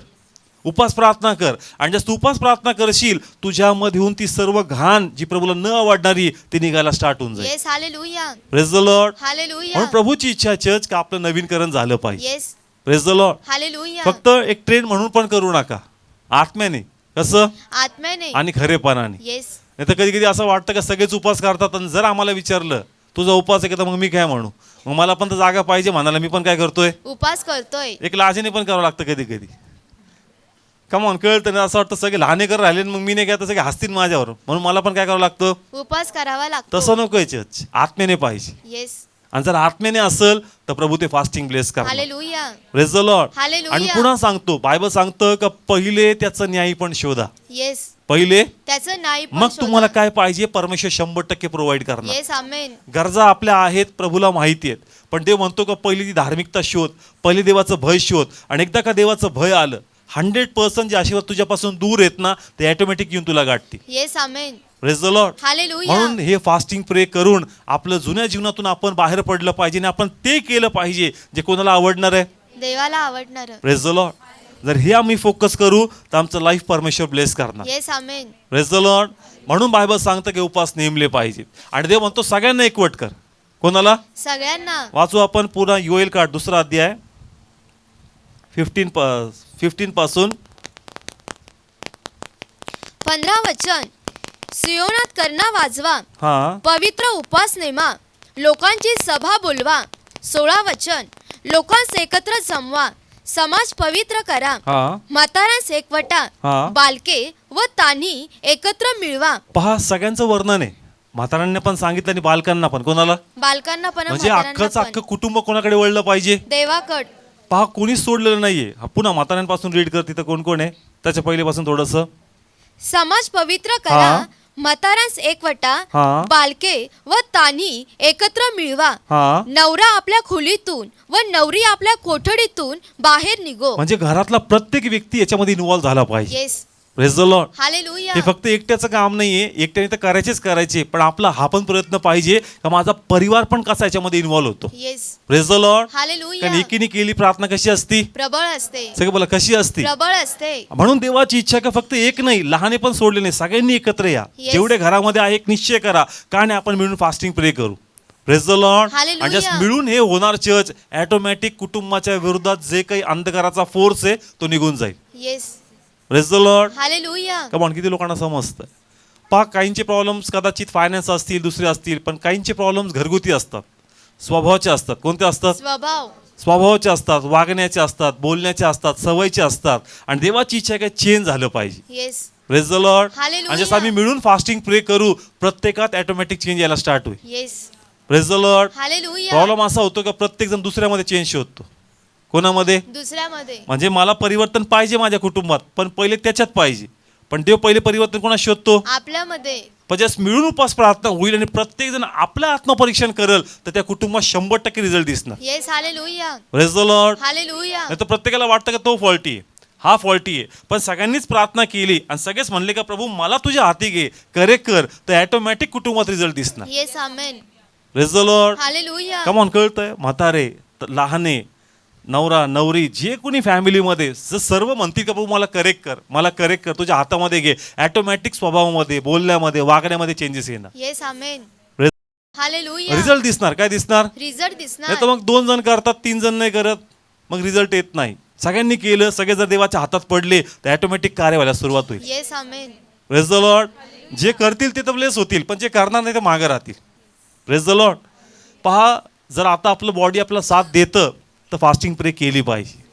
उपास प्रार्थना कर. आणि जास्त उपास प्रार्थना करशील तुझ्यामधून ती सर्व घाण जी प्रभूला न आवडणारी ती निघायला स्टार्ट होऊन जाईल. Yes. Hallelujah. Praise the Lord. Hallelujah. म्हणून प्रभूची इच्छा आहे का आपलं नवीनकरण झालं पाहिजे. Yes. Praise the Lord. Hallelujah. फक्त एक ट्रेंड म्हणून पण करू नका, आत्म्याने. कसं? आत्म्याने. आणि खरेपणाने. येस. नाही तर कधी कधी असं वाटतं का सगळेच उपवास करतात आणि जर आम्हाला विचारलं तुझा उपवास आहे का, तर मग मी काय म्हणू? मग मला पण तर जागा पाहिजे म्हणाला, मी पण काय करतोय? उपास करतोय. एक लाजेने पण करावं लागतं कधी कधी. कमॉन, कळतं ना? असं वाटतं सगळे लहाने कर राहिले मग मी नाही काय, तर सगळे हसतील माझ्यावर, म्हणून मला पण काय करावं लागतं? उपास करावा लागतो. तसं नको आहे चर्च, आत्म्याने पाहिजे. येस. आणि जर आत्म्याने असेल तर प्रभू ते फास्टिंग ब्लेस करणार. Hallelujah. Praise the Lord. Hallelujah. आणि पुन्हा सांगतो, बायबल सांगतं का पहिले त्याचं न्याय पण शोधा. येस. पहिले, त्याचं नाही पण मग शोधा. तुम्हाला काय पाहिजे? परमेश्वर 100% प्रोव्हाइड करणार. येस. आमेन. गरजा आपल्या आहेत, प्रभूला माहिती आहेत, पण देव म्हणतो का पहिली ती धार्मिकता शोध, पहिले देवाचं भय शोध. आणि एकदा का देवाचं भय आलं, 100% जे आशीर्वाद तुझ्यापासून दूर आहेत ना ते ऑटोमॅटिक येऊन तुला गाठतील. Yes. Amen. Praise the Lord. Hallelujah. म्हणून हे फास्टिंग प्रे करून आपलं जुन्या जीवनातून आपण बाहेर पडलं पाहिजे आणि आपण ते केलं पाहिजे जे कोणाला आवडणार आहे? देवाला आवडणार. Praise the Lord. जर हे आम्ही फोकस करू तर आमचं लाईफ परमेश्वर ब्लेस करणार. Yes. Amen. Praise the Lord. म्हणून बायबल सांगतं की उपास नेमले पाहिजेत. आणि देव म्हणतो सगळ्यांना एकवट कर. कोणाला? सगळ्यांना. वाचू आपण पुन्हा योएल काढ, 2रा अध्याय 15 पासून 15 वचन. सियोनात कर्णा वाजवा, हा पवित्र उपास नेमा, लोकांची सभा बोलवा. 16 वचन. लोकांस एकत्र जमवा, समाज पवित्र करा, हा म्हाताऱ्यांस एकवटा, हा. बालके व तान्ही एकत्र मिळवा. पहा, सगळ्यांचं वर्णन आहे. म्हाताऱ्यांना पण सांगितलं आणि बालकांना पण. कोणाला? बालकांना पण म्हणजे म्हाताऱ्यांना अख्खं पण. कुटुंब कोणाकडे वळलं पाहिजे? देवाकड. पहा, कोणीच सोडलेलं नाहीये. पुन्हा म्हाताऱ्यांपासून रीड कर, तिथं कोण कोण आहे त्याच्या पहिलेपासून थोडस. समाज पवित्र करा, हा. म्हाताऱ्यांस एकवटा, हा. बालके व तान्ही एकत्र मिळवा. हा. नवरा आपल्या खोलीतून व नवरी आपल्या कोठडीतून बाहेर निघो. म्हणजे घरातला प्रत्येक व्यक्ती याच्यामध्ये इन्व्हॉल्व झाला पाहिजे. Yes. Praise the Lord. Hallelujah. हे फक्त एकट्याचं काम नाहीये, एकट्याने तर करायचे, पण आपला हा पण प्रयत्न पाहिजे का माझा परिवार पण कसा याच्यामध्ये इन्व्हॉल्व होतो. Yes. Praise the Lord. Hallelujah. कारण एकीने केली प्रार्थना कशी असती? प्रबळ असते. सगळं बोला, कशी असती? प्रबळ असते. म्हणून देवाची इच्छा का फक्त एक नाही, लहाने पण सोडले नाही, सगळ्यांनी एकत्र या. Yes. जेवढे घरामध्ये आहे एक निश्चय करा का नाही आपण मिळून फास्टिंग प्रे करू. Praise the Lord. Hallelujah. आणि जस्ट मिळून हे होणार चर्च, ऑटोमॅटिक कुटुंबाच्या विरोधात जे काही अंधकाराचा फोर्स आहे तो निघून जाईल. Yes. Praise the Lord. Hallelujah. Come on, किती लोकांना समजतं? पहा, काहींचे प्रॉब्लेम्स कदाचित फायनान्स असतील, दुसरे असतील, पण काहींचे प्रॉब्लेम्स घरगुती असतात, स्वभावाचे असतात. कोणते असतात? स्वभाव. स्वभावाचे असतात, वागण्याचे असतात, बोलण्याचे असतात, सवयीचे असतात. आणि देवाची इच्छा काय चेंज झालं पाहिजे. Yes. Praise the Lord. Hallelujah. आणि जसं आम्ही मिळून फास्टिंग प्रे करू प्रत्येकात ऑटोमॅटिक चेंज यायला स्टार्ट होईल. Yes. Praise the Lord. Hallelujah. Problem असा होतो का प्रत्येक जण दुसऱ्यामध्ये चेंज शोधतो. कोणामध्ये? दुसऱ्यामध्ये. म्हणजे मला परिवर्तन पाहिजे माझ्या कुटुंबात, पण पहिले त्याच्यात पाहिजे. पण देव पहिले परिवर्तन कोणा शोधतो? आपल्यामध्ये. पण जस्ट मिळून उपास प्रार्थना होईल आणि प्रत्येक जण आपलं आत्मपरीक्षण करेल तर त्या कुटुंबात 100% रिझल्ट दिसणार. Yes. Hallelujah. Praise the Lord. Hallelujah. नाही तर प्रत्येकाला वाटतं का तो फॉल्टी आहे, हा फॉल्टी आहे. पण सगळ्यांनीच प्रार्थना केली आणि सगळेच म्हणले का प्रभू मला तुझ्या हाती घे, करेक्ट कर, तर ऑटोमॅटिक कुटुंबात रिझल्ट दिसणार. Yes. Amen. Praise the Lord. Hallelujah. Come on, कळतंय? म्हातारे, लहाने, नवरा नवरी जे कोणी फॅमिलीमध्ये सर्व म्हणतील का प्रभू मला करेक्ट कर तुझ्या हातामध्ये घे, ऑटोमॅटिक स्वभावामध्ये बोलण्यामध्ये वागण्यामध्ये चेंजेस येणार. येस आमेन. Praise- hallelujah. रिझल्ट दिसणार. काय दिसणार? रिझल्ट नाही दिसणार. तर मग 2 जण करतात 3 जण नाही करत, मग रिझल्ट येत नाही. सगळ्यांनी केलं, सगळे जर देवाच्या हातात पडले तर ऑटोमॅटिक कार्य व्हायला सुरुवात होईल. Yes amen. Praise the Lord. जे करतील ते तर ब्लेस होतील, पण जे करणार नाही ते मागे राहतील. Praise the Lord. पहा, जर आता आपलं बॉडी आपला साथ देतं तर फास्टिंग प्रे केली पाहिजे.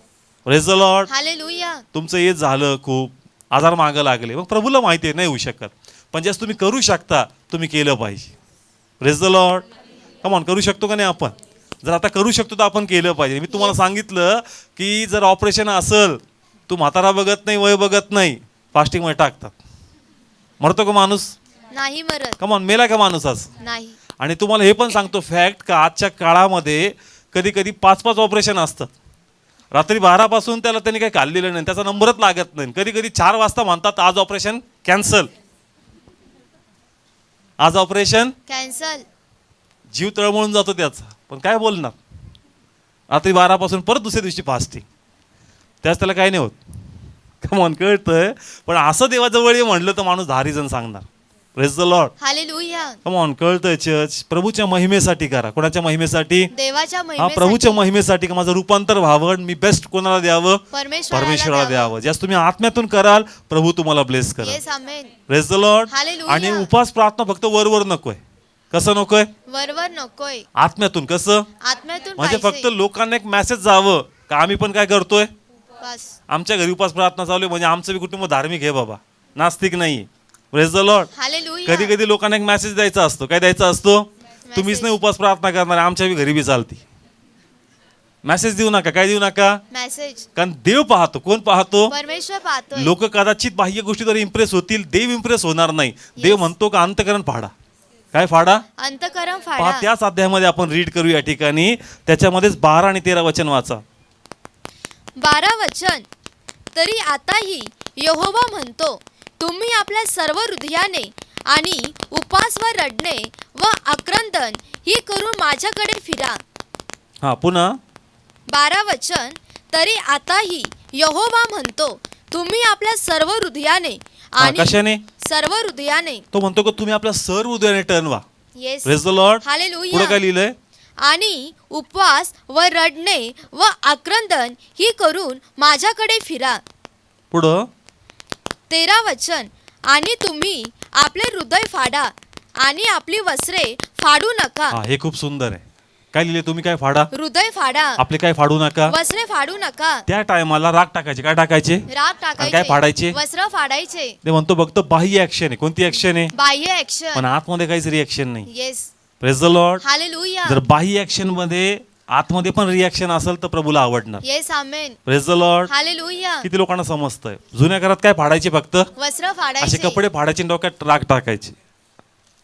Praise the Lord. हालेलुया. तुमचं एज झालं, खूप आजार मागं लागले, मग प्रभूला माहिती आहे नाही होऊ शकत, पण ज्यास तुम्ही करू शकता तुम्ही केलं पाहिजे. Praise the Lord. कमॉन, करू शकतो का नाही आपण? जर आता करू शकतो तर आपण केलं पाहिजे. मी तुम्हाला सांगितलं की जर ऑपरेशन असेल, तू म्हातारा बघत नाही, वय बघत नाही, फास्टिंगमध्ये टाकतात. मरतो का माणूस? नाही मरत. कमॉन, मेला का माणूस आज? नाही. आणि तुम्हाला हे पण सांगतो फॅक्ट का आजच्या काळामध्ये कधी कधी 5-5 ऑपरेशन असतात. रात्री 12 पासून त्यांनी काही खाल्लेलं नाही, त्याचा नंबरच लागत नाही. कधी कधी 4 वाजता म्हणतात आज ऑपरेशन कॅन्सल, आज ऑपरेशन कॅन्सल. जीव तळमळून जातो त्याचा, पण काय बोलणार? रात्री 12 पासून परत दुसऱ्या दिवशी फास्टिंग, त्याला काही नाही होत. कमॉन, कळतंय? पण असं देवाजवळ ये म्हणलं तर माणूस 10 रिझन सांगणार. Praise the Lord. Hallelujah. Come on, कळतंय? चर्च प्रभूच्या महिमेसाठी करा. कोणाच्या महिमेसाठी? देवाच्या हा, महिमेसाठी. प्रभूच्या महिमेसाठी. का माझं रूपांतर व्हावं, मी बेस्ट कोणाला द्यावं? परमेश्वराला द्यावं. ज्यास तुम्ही आत्म्यातून कराल प्रभू तुम्हाला ब्लेस करा. Yes amen. Praise the Lord. Hallelujah. आणि उपास प्रार्थना फक्त वरवर नकोय. कसं नकोय? वरवर नकोय. आत्म्यातून. कसं? आत्म्यातून म्हणजे पाहिजे. फक्त लोकांना एक मेसेज जावं का आम्ही पण काय करतोय, बस. आमच्या घरी उपास प्रार्थना चालू आहे म्हणजे आमचं बी कुटुंब धार्मिक आहे बाबा, नास्तिक नाही. Praise the Lord. हालेलुया. कधी कधी लोकांना एक मेसेज द्यायचा असतो. काय द्यायचा असतो? तुम्हीच नाही उपास प्रार्थना करणार, आमच्या बी घरी बी चालती. मेसेज देऊ नका. काय देऊ नका? मेसेज. कारण देव पाहतो. कोण पाहतो? परमेश्वर पाहतोय. लोक कदाचित बाह्य गोष्टीद्वारे इम्प्रेस होतील, देव इम्प्रेस होणार नाही. देव म्हणतो का अंतकरण फाडा. काय फाडा? अंतःकरण पहा, फाडा. त्याच अध्यायामध्ये आपण रीड करू या ठिकाणी. त्याच्यामध्येच 12 आणि 13 वचन वाचा. 12 वचन. तरी आताही यहोवा म्हणतो, तुम्ही आपल्या सर्व हृदयाने आणि उपास व रडणे व आक्रंदन ही करून माझ्याकडे फिरा. हा, पुन्हा 12 वचन. तरी आताही यहोवा म्हणतो, तुम्ही आपल्या सर्व हृदयाने हा, आणि कशाने? सर्व हृदयाने. तो म्हणतो का तुम्ही आपल्या सर्व हृदयाने टर्न व्हा. Yes. Praise the Lord. Hallelujah. पुढे काय लिहिलंय? आणि उपवास व रडणे व आक्रंदन ही करून माझ्याकडे फिरा. पुढं 13 वचन. आणि तुम्ही आपले हृदय फाडा आणि आपली वस्त्रे फाडू नका. हा, हे खूप सुंदर आहे. काय लिहिले? तुम्ही काय फाडा? हृदय फाडा, आपले काय फाडू नका. वस्त्रे फाडू नका. त्या टायमाला राग टाकायचे. काय टाकायचे? राग आणि काय फाडायचे? टाकायचे, वस्त्र फाडायचे. ते म्हणतो फक्त बाह्य ऍक्शन आहे. कोणती ऍक्शन आहे? बाह्य ऍक्शन. पण आतमध्ये काहीच रिॲक्शन नाही. Yes. Praise the Lord. Hallelujah. जर बाह्य ऍक्शन मध्ये आतमध्ये पण रिॲक्शन असेल तर प्रभूला आवडणार. Yes amen. Praise the Lord. Hallelujah. किती लोकांना समजतंय? जुन्या घरात काय फाडायचे? फक्त वस्त्र असे फाडायचे. कपडे फाडायचे, डोक्यात राग टाकायचे,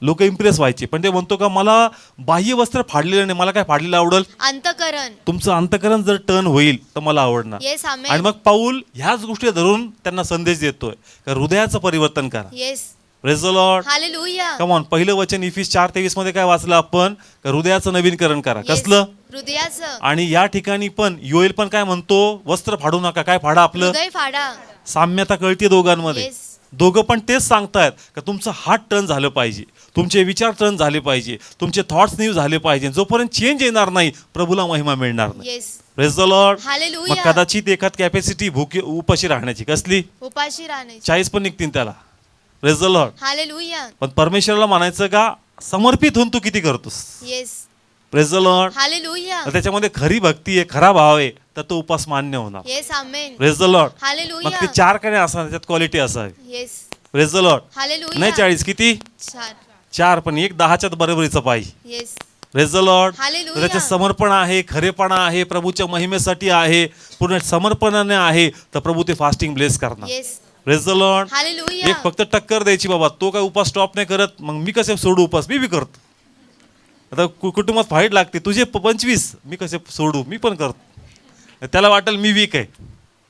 लोक इम्प्रेस व्हायचे. पण ते म्हणतो का मला बाह्य वस्त्र फाडलेलं नाही, मला काय फाडलेलं आवडेल? अंतःकरण. तुमचं अंतकरण जर टर्न होईल तर मला आवडणार. येस आणि आमेन. मग पाऊल ह्याच गोष्टी धरून त्यांना संदेश देतोय का हृदयाचं परिवर्तन करा. Yes. Praise the Lord. Hallelujah. Come on. पहिलं वचन इफिस 4:23 मध्ये काय वाचलं आपण? का हृदयाचं नवीनकरण करा. येस. कसलं? हृदयाचं. आणि या ठिकाणी पण योएल पण काय म्हणतो? वस्त्र फाडू नका. काय फाडा? आपलं हृदय फाडा. साम्यता कळते दोघांमध्ये. येस. दोघं पण तेच सांगतायत का तुमचं हार्ट टर्न झालं पाहिजे, तुमचे विचार टर्न झाले पाहिजे, तुमचे थॉट्स न्यू झाले पाहिजे. जोपर्यंत चेंज येणार नाही प्रभूला महिमा मिळणार नाही. येस. Praise the Lord. मग हालेलुया. कदाचित एखाद कॅपॅसिटी उपाशी राहण्याची. कसली? उपाशी राहण्याची. 40 पण निघतील त्याला. Praise the Lord. हालेलुया. पण परमेश्वराला म्हणायचं का समर्पित होऊन तू किती करतोस. Yes. Praise the Lord. Hallelujah. तर त्याच्यामध्ये खरी भक्ती आहे, खरा भाव आहे, तर तो उपास मान्य होणार. Yes amen. Praise the Lord. मग हालेलुया. ते 4 काय असा त्याच्यात क्वालिटी असावी. Yes. Praise the Lord. Hallelujah. नाही 40 किती? 4 पण एक 10च्या बरोबरीचं पाहिजे. Yes. Praise the Lord. Hallelujah. त्याचे समर्पण आहे, खरेपणा आहे, प्रभूच्या महिमेसाठी आहे, पूर्ण समर्पणाने आहे, तर प्रभू ते फास्टिंग ब्लेस करणार. Yes. Praise the Lord. Hallelujah. एक फक्त टक्कर द्यायची बाबा, तो काय उपास स्टॉप नाही करत, मग मी कसे सोडू उपास? मी बी करतो. आता कुटुंबात फाईट लागते, तुझे 25 मी कसे सोडू? मी पण करतो. त्याला वाटेल मी वीक आहे.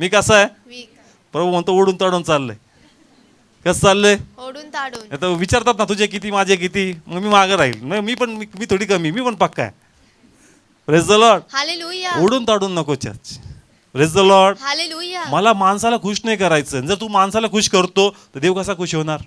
मी कसा आहे? वीक. प्रभू म्हणतो ओढून ताडून चाललंय. कसं चाललंय? ओढून ताडून. आता विचारतात ना तुझे किती माझे किती, मग मी मागं राहील. नाही, मी थोडी कमी, मी पण पक्का आहे. Praise the Lord. हालेलुया. ओढून ताडून नको church. Praise the Lord. Hallelujah. मला माणसाला खुश नाही करायचं. जर तू माणसाला खुश करतो तर देव कसा खुश होणार?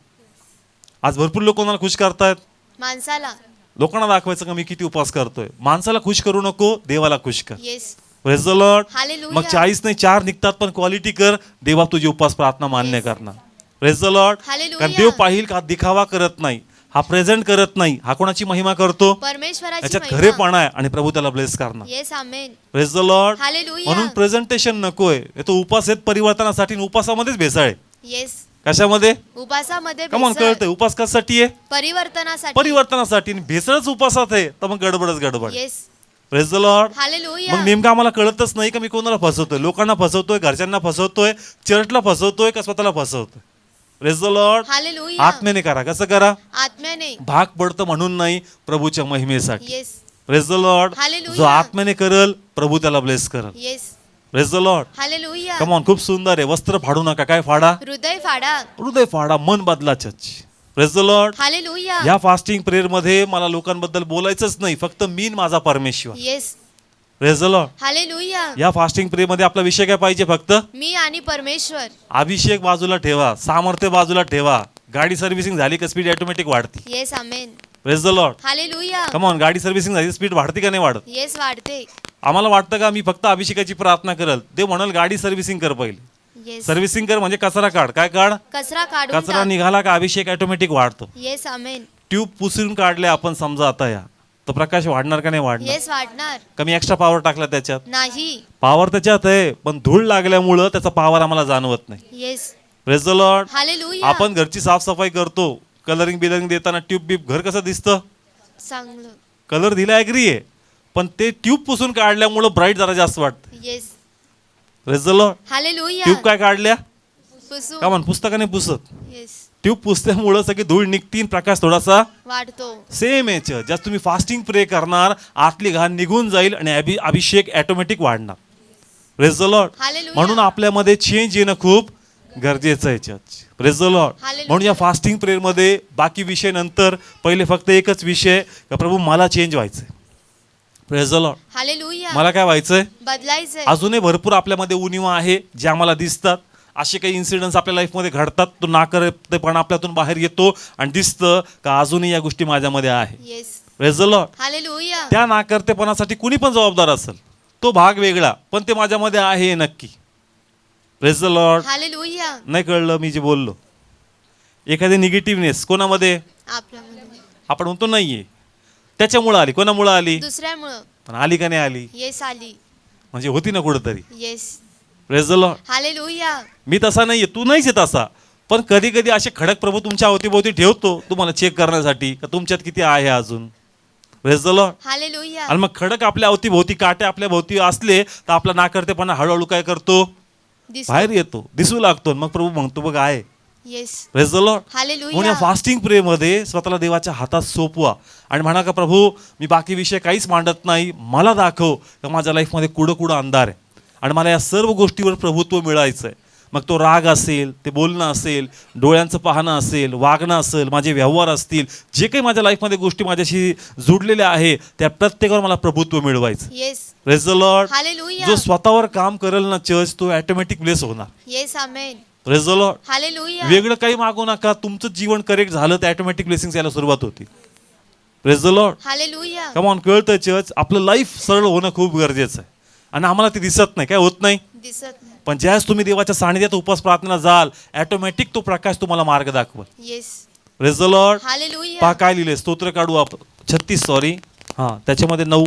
आज भरपूर लोक कोणाला खुश करतायत? माणसाला. लोकांना दाखवायचं का मी किती उपवास करतोय. माणसाला खुश करू नको, देवाला खुश कर. Yes. Praise the Lord. Hallelujah. मग 40 नाही 4 निघतात, पण क्वालिटी कर. देवा तुझी उपास प्रार्थना मान्य करणार. Praise the Lord. हालेलुया. कारण देव पाहिल का दिखावा करत नाही, हा प्रेझेंट करत नाही, हा कोणाची महिमा करतो? परमेश्वराची याच्यात महिमा. खरेपणा आहे आणि प्रभू त्याला ब्लेस करणार. Yes amen. Praise the Lord. Hallelujah. म्हणून प्रेझेंटेशन नकोय. तो उपास आहेत परिवर्तनासाठी, आणि उपासामध्येच भेसाळ आहे. येस. कशामध्ये? उपासामध्ये कमॉन, भेसळ. कळतंय उपास कशासाठी आहे? परिवर्तनासाठी. परिवर्तनासाठी. आणि भेसळच उपासात आहे तर मग गडबडच गडबड. Yes. Praise the Lord. Hallelujah. मग नेमकं आम्हाला कळतच नाही का मी कोणाला फसवतोय, लोकांना फसवतोय, घरच्यांना फसवतोय, चर्चला फसवतोय का स्वतःला फसवतोय? Praise the Lord. हालेलुया. आत्म्याने करा. कसं करा? आत्म्याने. भाग पडतं म्हणून नाही, प्रभूच्या महिमेसाठी. Yes. Praise the Lord. Hallelujah. जो आत्म्याने करल प्रभू त्याला ब्लेस करल. Yes. Praise the Lord. Hallelujah. Come on, खूप सुंदर आहे. वस्त्र फाडू नका. काय फाडा? हृदय फाडा. हृदय फाडा, मन बदला church. Praise the Lord. Hallelujah. या फास्टिंग प्रेयर मध्ये मला लोकांबद्दल बोलायचंच नाही, फक्त मी आणि माझा परमेश्वर. Yes. Praise the Lord. Hallelujah. या फास्टिंग प्रेयर मध्ये आपला विषय काय पाहिजे? फक्त मी आणि परमेश्वर. अभिषेक बाजूला ठेवा, सामर्थ्य बाजूला ठेवा. गाडी सर्व्हिसिंग झाली का स्पीड ऑटोमॅटिक वाढते. Yes amen. Praise the Lord. Hallelujah. Come on, गाडी सर्व्हिसिंग झाली स्पीड वाढते का नाही वाढत? येस वाढते. आम्हाला वाटतं का मी फक्त अभिषेकाची प्रार्थना करल, ते म्हणाल गाडी सर्व्हिसिंग कर पहिले. येस. सर्व्हिसिंग कर म्हणजे कचरा काढ. काय काढ? कचरा काढून कचरा टाक. निघाला का अभिषेक ऑटोमॅटिक वाढतो. येस आमेन. ट्यूब पुसून काढले आपण समजा आता या, तर प्रकाश वाढणार का नाही वाढणार? येस वाढणार. कमी एक्स्ट्रा पॉवर टाकला त्याच्यात. नाही. पॉवर त्याच्यात आहे, पण धूळ लागल्यामुळं त्याचा पॉवर आम्हाला जाणवत नाही. Yes. Praise the Lord. Hallelujah. आपण घरची साफसफाई करतो, कलरिंग बिलरिंग देताना ट्यूब बीब घर कसं दिसतं? चांगलं. कलर दिला ऍग्री आहे, पण ते ट्यूब पुसून काढल्यामुळं ब्राईट जरा जास्त वाटतं. Yes. Praise the Lord. Hallelujah. Tube काय काढल्या? पुसू. का म्हण पुस्तकाने पुसत. येस. ट्यूब पुसल्यामुळं सगळी धूळ निघतील, प्रकाश थोडासा वाढतो. सेम याचं ज्यात तुम्ही फास्टिंग प्रे करणार आतली घाण निघून जाईल आणि अभिषेक ऑटोमॅटिक वाढणार. Praise the Lord. हालेलुया. म्हणून आपल्यामध्ये चेंज येणं खूप गरजेचं आहे church. Praise the Lord. Hallelujah. म्हणून या फास्टिंग प्रेयर मध्ये बाकी विषय नंतर, पहिले फक्त एकच विषय का प्रभू मला चेंज व्हायचंय. Praise the Lord. हालेलुया. मला काय व्हायचंय? बदलायचंय. अजूनही भरपूर आपल्यामध्ये उणीवा आहे जे आम्हाला दिसतात. असे काही इन्सिडेंट्स आपल्या लाईफमध्ये घडतात, तो नाकर्तेपणा आपल्यातून बाहेर येतो आणि दिसतं का अजूनही या गोष्टी माझ्यामध्ये आहे. Yes. Praise the Lord. Hallelujah. त्या नाकर्तेपणासाठी कुणी पण जबाबदार असेल, तो भाग वेगळा, पण ते माझ्यामध्ये आहे हे नक्की. Praise the Lord. हालेलुया. नाही कळलं मी जे बोललो? एखादी निगेटिव्हनेस कोणामध्ये आपल्यामध्ये. आपण म्हणतो नाहीये, त्याच्यामुळं आली. कोणामुळं आली? दुसऱ्यामुळं. पण आली का नाही आली? येस आली. म्हणजे होती ना कुठंतरी. Yes. Praise the Lord. Hallelujah. मी तसा नाहीये, तू नाहीच आहे तसा, पण कधी कधी असे खडक प्रभू तुमच्या अवतीभोवती ठेवतो तुम्हाला चेक करण्यासाठी का तुमच्यात किती आहे अजून. Praise the Lord. हालेलुया. आणि मग खडक आपल्या अवतीभोवती, काटे आपल्या भोवती असले तर आपला नाकर्तेपणा हळूहळू काय करतो? दिसतो. बाहेर येतो, दिसू लागतो. मग प्रभू म्हणतो बघ आहे. येस. Praise the Lord. म्हणून हालेलुया. या फास्टिंग प्रे मध्ये स्वतःला देवाच्या हातात सोपवा आणि म्हणा का प्रभू मी बाकी विषय काहीच मांडत नाही, मला दाखव का माझ्या लाईफमध्ये कुठं कुठं अंधार आहे आणि मला या सर्व गोष्टीवर प्रभुत्व मिळायचं आहे. मग तो राग असेल, ते बोलणं असेल, डोळ्यांचं पाहणं असेल, वागणं असेल, माझे व्यवहार असतील, जे काही माझ्या लाईफमध्ये गोष्टी माझ्याशी जुडलेल्या आहे त्या प्रत्येकावर मला प्रभुत्व मिळवायचं. Yes. Praise the Lord. Hallelujah. जो स्वतःवर काम करेल ना चर्च, तो ऑटोमॅटिक ब्लेस होणार. Yes amen. Praise the Lord. Hallelujah. वेगळं काही मागू नका, तुमचं जीवन करेक्ट झालं तर ऑटोमॅटिक ब्लेसिंग यायला सुरुवात होती. Praise the Lord. Hallelujah. Come on, कळतं चर्च, आपलं लाईफ सरळ होणं खूप गरजेचं आहे आणि आम्हाला ते दिसत नाही, काय होत नाही. दिसत नाही. पण ज्यावेळेस तुम्ही देवाच्या सानिध्यात उपवास प्रार्थनेला जाल, ऑटोमॅटिक तो प्रकाश तुम्हाला मार्ग दाखवल. Yes. Praise the Lord. Hallelujah. पहा काय लिहिले, स्तोत्र काढू आपण 36 सॉरी हां त्याच्यामध्ये 9.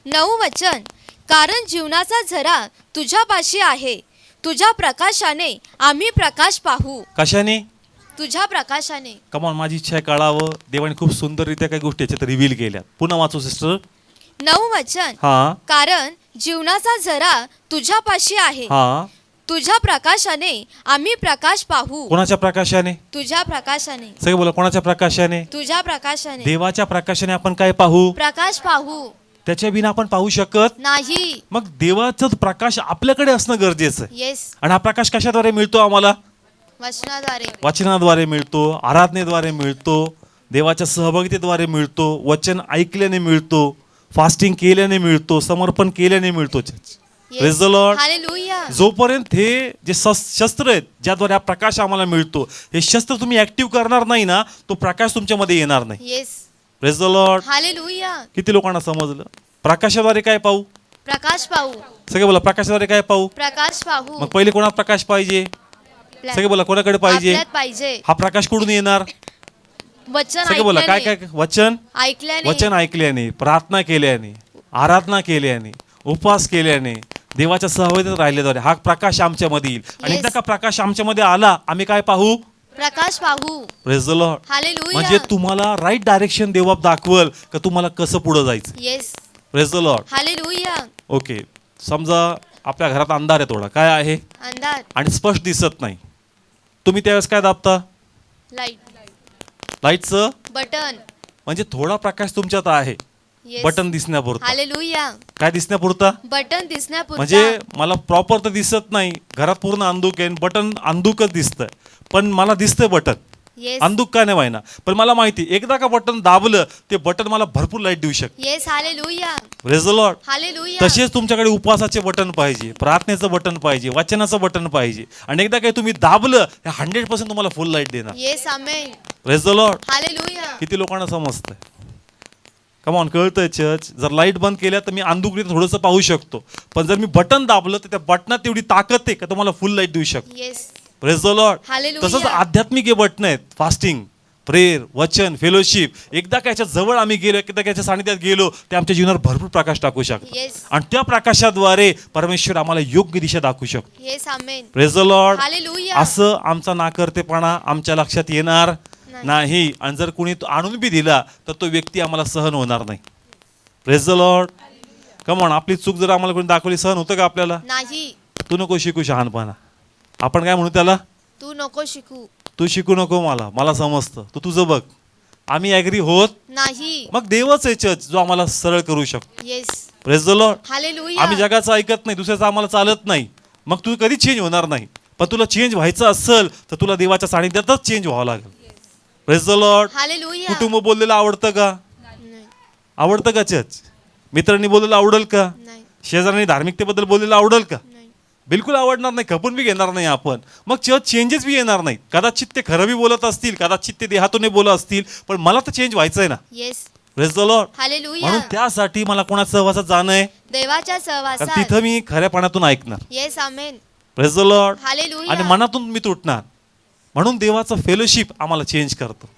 9 वचन. कारण जीवनाचा झरा तुझ्यापाशी आहे, तुझ्या प्रकाशाने आम्ही प्रकाश पाहू. कशाने? तुझ्या प्रकाशाने. कमॉन, माझी इच्छा आहे कळावं. देवाने खूप सुंदररित्या काही गोष्टी याच्यात रिव्हील केल्या. पुन्हा वाचू सिस्टर. 9 वचन. हां कारण जीवनाचा झरा तुझ्यापाशी आहे, हां. तुझ्या प्रकाशाने आम्ही प्रकाश पाहू. कोणाच्या प्रकाशाने? तुझ्या प्रकाशाने. सगळे बोला, कोणाच्या प्रकाशाने? तुझ्या प्रकाशाने. देवाच्या प्रकाशाने आपण काय पाहू? प्रकाश पाहू. त्याच्या बिना आपण पाहू शकत नाही. मग देवाचा प्रकाश आपल्याकडे असणं गरजेचं आहे. येस. आणि हा प्रकाश कशाद्वारे मिळतो आम्हाला? वचनाद्वारे. वचनाद्वारे मिळतो, आराधनेद्वारे मिळतो, देवाच्या सहभागितेद्वारे मिळतो, वचन ऐकल्याने मिळतो. फास्टिंग केल्याने मिळतो, समर्पण केल्याने मिळतो church. Praise the Lord. Hallelujah. जोपर्यंत हे जे शस्त्र आहेत ज्याद्वारे हा प्रकाश आम्हाला मिळतो, हे शस्त्र तुम्ही ऍक्टिव्ह करणार नाही ना, तो प्रकाश तुमच्यामध्ये येणार नाही. Yes. Praise the Lord. Hallelujah. किती लोकांना समजलं? प्रकाशाद्वारे काय पाहू? प्रकाश पाहू. सगळे बोला प्रकाशाद्वारे काय पाहू? प्रकाश पाहू. मग पहिले कोणात प्रकाश पाहिजे? सगळे बोला कोणाकडे पाहिजे? आपल्यात पाहिजे. हा प्रकाश कुठून येणार? वचन सगळे बोला काय ऐकल्याने. काय? वचन ऐकल्याने. वचन ऐकल्याने, प्रार्थना केल्याने, आराधना केल्याने, उपवास केल्याने, देवाच्या सहवासात राहिल्याद्वारे हा प्रकाश आमच्यामध्ये येईल. आणि Yes. एकदा का प्रकाश आमच्यामध्ये आला, आम्ही काय पाहू? प्रकाश पाहू. Praise the Lord. हालेलुया. म्हणजे तुम्हाला राईट डायरेक्शन देवा दाखवल का तुम्हाला कसं पुढे जायचं. Yes. Praise the Lord. Hallelujah. Okay, समजा आपल्या घरात अंधार आहे, थोडा काय आहे अंधार. आणि स्पष्ट दिसत नाही, तुम्ही त्यावेळेस काय दाबता? लाईट. लाईटचं बटन. म्हणजे थोडा प्रकाश तुमच्यात आहे, येस. बटन दिसण्यापुरता. हालेलुया. काय दिसण्यापुरता? बटन दिसण्यापुरता. म्हणजे मला प्रॉपर तर दिसत नाही, घरात पूर्ण अंधुक आहे, बटन अंधुकच दिसतंय, पण मला दिसतंय बटन. येस. अंधुक का नाही व्हायना, पण मला माहिती एकदा का बटन दाबलं ते बटन मला भरपूर लाईट देऊ शकते. Yes. Hallelujah. Praise the Lord. Hallelujah. तसेच तुमच्याकडे उपवासाचे बटन पाहिजे, प्रार्थनेचं बटन पाहिजे, वचनाचं बटन पाहिजे. आणि एकदा काही तुम्ही दाबलं, हे 100% तुम्हाला फुल लाईट देणार. Yes. Amen. Praise the Lord. Hallelujah. किती लोकांना समजतंय? कमॉन, कळतंय चर्च. जर लाईट बंद केल्या तर मी अंधुकरीत थोडंसं पाहू शकतो, पण जर मी बटन दाबलं तर त्या बटनात तेवढी ताकद आहे का तुम्हाला फुल लाईट देऊ शकतो. Yes. Praise the Lord. Hallelujah. तसंच आध्यात्मिक हे बटन आहेत, फास्टिंग, प्रेयर, वचन, फेलोशिप. एकदा का याच्या जवळ आम्ही गेलो, एकदा का याच्या सानिध्यात गेलो, ते आमच्या जीवनावर भरपूर प्रकाश टाकू शकतो. येस. आणि त्या प्रकाशाद्वारे परमेश्वर आम्हाला योग्य दिशा दाखवू शकतो. Yes. Amen. Praise the Lord. Hallelujah. असं आमचा नाकर्तेपणा आमच्या लक्षात येणार नाही. आणि जर कोणी तो आणून बी दिला तर तो व्यक्ती आम्हाला सहन होणार नाही. Praise the Lord. कमॉन, आपली चूक जर आम्हाला कोणी दाखवली, सहन होतं का आपल्याला? नाही. तू नको शिकू शहाणपणा. आपण काय म्हणू त्याला? तू नको शिकू. तू शिकू नको, मला समजतं, तू तुझं बघ. आम्ही ॲग्री होत नाही. मग देवच आहे चर्च जो आम्हाला सरळ करू शकतो. Yes. Praise the Lord. Hallelujah. आम्ही जगाचं ऐकत नाही, दुसऱ्याचं आम्हाला चालत नाही, मग तू कधी चेंज होणार नाही. पण तुला चेंज व्हायचं असेल तर तुला देवाच्या सानिध्यातच चेंज व्हावं लागेल. Praise the Lord. हालेलुया. कुटुंब बोललेलं आवडतं का? नाही. आवडतं का चर्च? मित्रांनी बोललेलं आवडेल का? नाही. शेजाऱ्यांनी धार्मिकतेबद्दल बोललेलं आवडेल का? नाही. बिलकुल आवडणार नाही, खपून बी घेणार नाही आपण. मग चर्च चेंजेस बी येणार नाही. कदाचित ते खरं बी बोलत असतील, कदाचित ते देहातून बोलत असतील, पण मला तर चेंज व्हायचं आहे ना. Yes. Praise the Lord. Hallelujah. म्हणून त्यासाठी मला कोणाच्या सहवासात जाणं आहे, देवाच्या कारण सहवासात. तिथं मी खऱ्यापणातून ऐकणार. Yes. Amen. Praise the Lord. Hallelujah. आणि मनातून मी तुटणार. म्हणून देवाचं फेलोशिप आम्हाला चेंज करतो.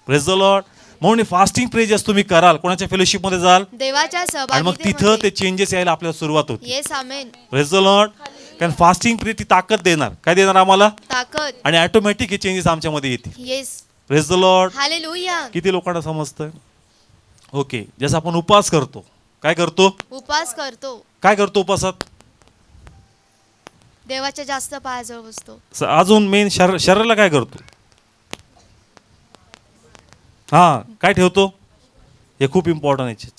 Praise the Lord. म्हणून फास्टिंग प्रे जास्त तुम्ही कराल, कोणाच्या फेलोशिप मध्ये जाल, देवाच्या आणि मग तिथं ते सहभागितेमध्ये. चेंजेस यायला आपल्याला सुरुवात होते. Yes. Amen. Praise the Lord. कारण फास्टिंग प्रे ती ताकद देणार, काय देणार आम्हाला, ताकद. आणि ऑटोमॅटिक हे चेंजेस आमच्यामध्ये येतील. Yes. Praise the Lord. Hallelujah. किती लोकांना समजतंय? ओके, जसं आपण उपवास करतो, काय करतो? उपवास करतो. काय करतो उपवासात? देवाच्या जास्त पायाजवळ बसतो. अजून मेन शरीराला काय करतो? हा, काय ठेवतो? हे खूप इम्पॉर्टंट आहे.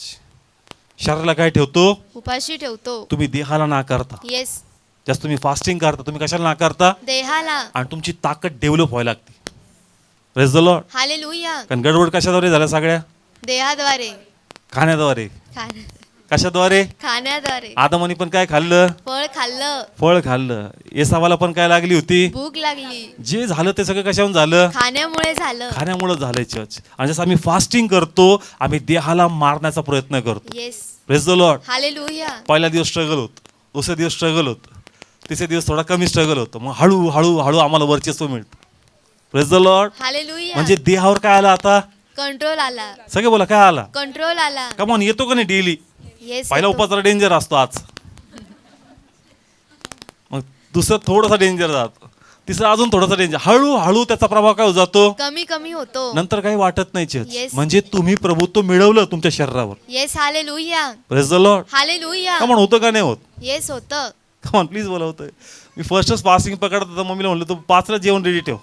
शरीराला काय ठेवतो? उपाशी ठेवतो. तुम्ही देहाला नाकारता. येस. जास्त तुम्ही फास्टिंग करता, तुम्ही कशाला नाकारता? देहाला. आणि तुमची ताकद डेव्हलप व्हायला लागते. Praise the Lord. हालेलुया. कारण गडबड कशाद्वारे झाल्या सगळ्या? देहाद्वारे. खाण्याद्वारे. कशाद्वारे? खाण्याद्वारे. आदमानी पण काय खाल्लं? फळ खाल्लं. फळ खाल्लं. येसावाला पण काय लागली होती? भूक लागली. जे झालं ते सगळं कशाहून झालं? खाण्यामुळे झालं. खाण्यामुळे झालंय चर्च. आणि जसं आम्ही फास्टिंग करतो, आम्ही देहाला मारण्याचा प्रयत्न करतो. Yes. Praise the Lord. Hallelujah. पहिला दिवस स्ट्रगल होतं, दुसरे दिवस स्ट्रगल होतं, तिसरे दिवस थोडा कमी स्ट्रगल होतं, मग हळू हळू हळू आम्हाला वर्चस्व मिळतं. Praise the Lord. हालेलुया. म्हणजे देहावर काय आला आता? कंट्रोल आला. सगळे बोला काय आला? कंट्रोल आला. कमॉन, येतो का नाही डेली? येस. पहिला येतो. उपास जरा डेंजर असतो आज, मग दुसरं थोडासा डेंजर जातो, तिसरं अजून थोडासा डेंजर, हळूहळू त्याचा प्रभाव काय होत जातो? कमी कमी होतो. नंतर काही वाटत नाही चर्च. Yes. म्हणजे तुम्ही प्रभुत्व मिळवलं तुमच्या शरीरावर. Yes. Hallelujah. Praise the Lord. Hallelujah. Come on, होतं का नाही होत? येस होतं. कमॉन प्लीज बोला होतंय. मी फर्स्टच फास्टिंग पकडत होता, मम्मीला म्हणलं तू 5ला जेवण रेडी ठेव.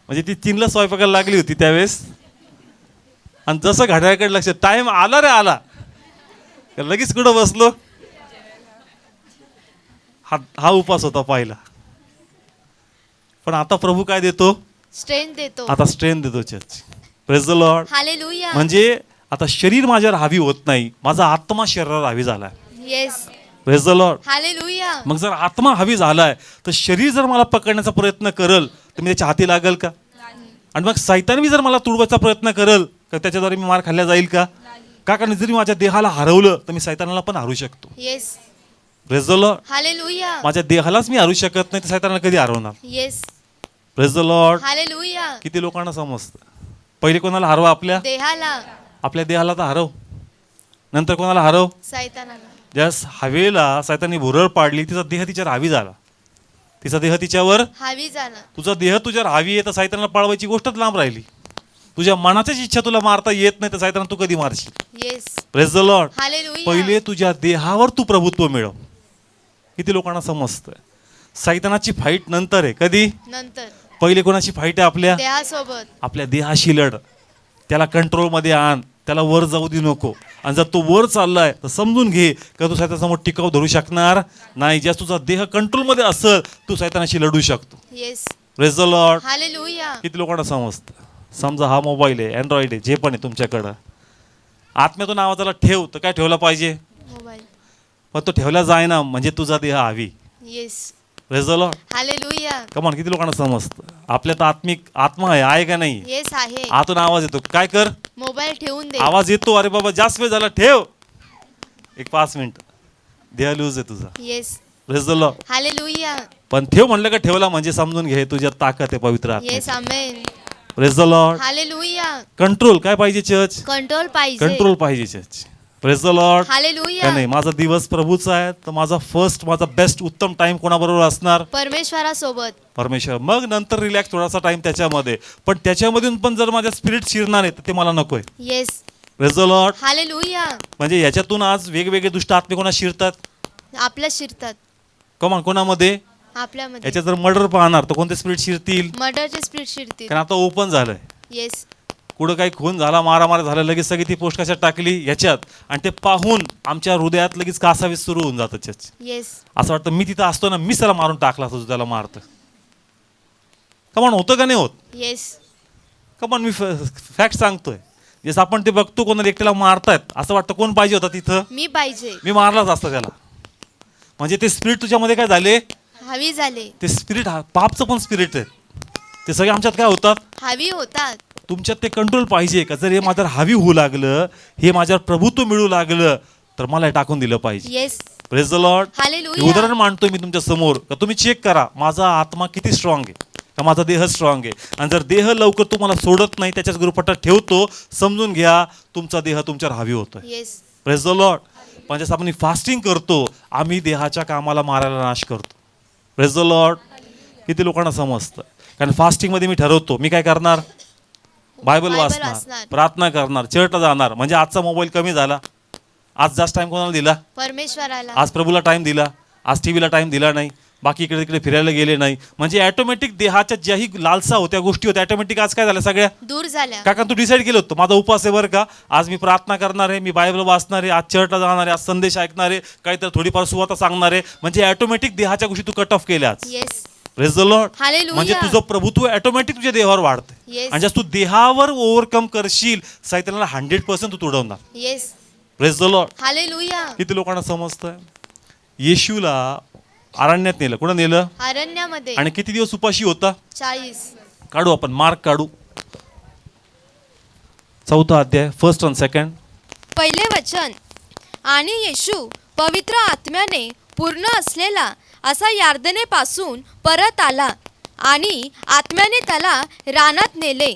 म्हणजे ती 3ला स्वयंपाकाला लागली होती त्यावेळेस, आणि जसं घड्याळाकडे लक्ष, टाइम आला रे आला, लगेच कुठं बसलो. हा उपास होता पहिला. पण आता प्रभू काय देतो? स्ट्रेंथ देतो. आता स्ट्रेंथ देतो church. Praise the Lord. Hallelujah. म्हणजे आता शरीर माझ्यावर हावी होत नाही, माझा आत्मा शरीरावर हावी झालाय. Yes. Praise the Lord. Hallelujah. मग जर आत्मा हावी झालाय तर शरीर जर मला पकडण्याचा प्रयत्न करल तर मी त्याच्या हाती लागल का? आणि मग सैतान बी जर मला तुडवायचा प्रयत्न करल तर त्याच्याद्वारे मी मार खाल्ला जाईल का? का? कारण जरी माझ्या देहाला हरवलं तर मी सैतानाला पण हरवू शकतो. Yes. Praise the Lord. Hallelujah. माझ्या देहालाच मी हरवू शकत नाही तर सैतानाला कधी हरवणार? Yes. Praise the Lord. Hallelujah. किती लोकांना समजतं? पहिले कोणाला हरवा? देहाला. आपल्या देहाला तर हरव. नंतर कोणाला हरव? सैतानाला. ज्या हवेला सैतानी भुरळ पाडली तिचा देह तिच्यावर हावी झाला. तिचा देह तिच्यावर, हावी झाला. तुझा देह तुझ्यावर हावी आहे तर सैतानाला पळवायची गोष्टच लांब राहिली. तुझ्या मनाच्याच इच्छा तुला मारता येत नाही तर सैतानाला तू कधी मारशील? Yes. Praise the Lord. Hallelujah. पहिले तुझ्या देहावर तू प्रभुत्व मिळव. किती लोकांना समजतं? सैतानाची फाईट नंतर आहे. कधी? नंतर. पहिले कोणाची फाईट आहे? आपल्या देहासोबत. आपल्या देहाशी लढ. त्याला कंट्रोलमध्ये आण. त्याला वर जाऊ दे नको. आणि जर तो वर चाललाय तर समजून घे का तू सैतानासमोर टिकाव धरू शकणार नाही. ज्या तुझा देह कंट्रोलमध्ये असेल तू सैतानाशी लढू शकतो. Yes. Praise the Lord. Hallelujah. किती लोकांना समजतं? समजा हा मोबाईल आहे, अँड्रॉइड आहे, जे पण आहे तुमच्याकडं, आत्म्यातून आवाजाला ठेव तर काय ठेवला पाहिजे? मोबाईल. पण तो ठेवला जाय ना म्हणजे तुझा देह हवी. Yes. Praise the Lord. Hallelujah. कमान किती लोकांना समजतं? आपल्यात आत्मिक आत्मा आहे का नाही? येस आहे. आतून आवाज येतो, काय कर? मोबाईल ठेवून दे. आवाज येतो, अरे बाबा जास्त वेळ झाला, ठेव एक 5 मिनिट, देह लूज आहे तुझा. Yes. Praise the Lord. Hallelujah. पण ठेव म्हणलं का ठेवला म्हणजे समजून घे तुझ्यात ताकद आहे पवित्र आत्म्याची. Yes. Amen. Praise the Lord. Hallelujah. Control काय पाहिजे चर्च? कंट्रोल पाहिजे. कंट्रोल पाहिजे चर्च. Praise the Lord. का हालेलुया. नाही? माझा दिवस प्रभूचा आहे तर माझा बेस्ट उत्तम टाइम कोणाबरोबर असणार? परमेश्वरासोबत. परमेश्वर. मग नंतर रिलॅक्स थोडासा टाइम त्याच्यामध्ये, पण त्याच्यामधून पण जर माझ्या स्पिरिट शिरणार आहे तर ते मला नकोय. Yes. Praise the Lord. Hallelujah. म्हणजे याच्यातून आज वेगवेगळे दुष्ट आत्मे कोणा शिरतात? आपल्या शिरतात. कमान कोणामध्ये? आपल्यामध्ये. याच्यात जर मर्डर पाहणार तर कोणते स्पिरिट शिरतील? मर्डरचे स्पिरिट शिरतील. कारण आता ओपन झालंय. येस. कुठं काही खून झाला, मारामार झाला, लगेच सगळी ती पोस्ट कशात टाकली? याच्यात. आणि ते पाहून आमच्या हृदयात लगेच कासावीस सुरू होऊन जातं चर्च. येस. असं वाटतं मी तिथं असतो ना मीच त्याला मारून टाकला असतो, त्याला मारतं. कमान होतं का नाही होत? येस. कमान मी फॅक्ट सांगतोय. जसं आपण ते बघतो कोणाला एकट्याला मारतायत असं वाटतं कोण पाहिजे होता तिथं? मी पाहिजे. मी मारलाच असतं त्याला. म्हणजे ते स्पिरिट तुझ्यामध्ये काय झाले? हवी झाले. ते स्पिरिट पापचं पण स्पिरिट आहे. ते सगळे आमच्यात काय होतात? हवी होतात. तुमच्यात ते कंट्रोल पाहिजे का? जर हे माझ्यावर हावी होऊ लागलं, हे माझ्यावर प्रभुत्व मिळू लागलं तर मला हे टाकून दिलं पाहिजे. Yes. Praise the Lord. Hallelujah. उदाहरण मांडतोय मी तुमच्या समोर का तुम्ही चेक करा माझा आत्मा किती स्ट्रॉंग आहे का माझा देह स्ट्रॉंग आहे. आणि जर देह लवकर तुम्हाला सोडत नाही, त्याच्याच गुरुपटात ठेवतो, समजून घ्या तुमचा देह तुमच्यावर हावी होतोय. येस. Praise the Lord. म्हणजे जसं आपण फास्टिंग करतो, आम्ही देहाच्या कामाला मारायला नाश करतो. Praise the Lord. किती लोकांना समजतं? कारण फास्टिंगमध्ये मी ठरवतो मी काय करणार? बायबल वाचणार, प्रार्थना करणार, चर्चला जाणार. म्हणजे आजचा मोबाईल कमी झाला. आज जास्त टाइम कोणाला दिला? परमेश्वराला. आज प्रभूला टाइम दिला. आज टीव्हीला टाइम दिला नाही. बाकी इकडे तिकडे फिरायला गेले नाही. म्हणजे ऑटोमॅटिक देहाच्या ज्याही लालसा होत्या, गोष्टी होत्या, ऑटोमॅटिक आज काय झाल्या? सगळ्या दूर झाल्या. का? तू डिसाईड केलं होतं माझा उपवास आहे बरं का, आज मी प्रार्थना करणार आहे, मी बायबल वाचणार आहे, आज चर्चला जाणार आहे, आज संदेश ऐकणार आहे, काहीतरी थोडीफार सुवार्ता सांगणार आहे. म्हणजे ऑटोमॅटिक देहाच्या गोष्टी तू कट ऑफ केल्या आज. Yes. Praise the Lord. Hallelujah. म्हणजे तुझं प्रभुत्व ऑटोमॅटिक तुझ्या देहावर वाढतं. येस. आणि जर तू देहावर ओव्हरकम करशील सैतानाला 100% तू तुडवणार. Yes. Praise the Lord. Hallelujah. किती लोकांना समजतं? येशूला अरण्यात नेलं. कुठं नेलं? अरण्यामध्ये. आणि किती दिवस उपाशी होता? 40. काढू आपण मार्क काढू. 4 अध्याय 1 आणि 2. पहिले वचन. आणि येशू पवित्र आत्म्याने पूर्ण असलेला असा यार्दनेपासून परत आला आणि आत्म्याने त्याला रानात नेले.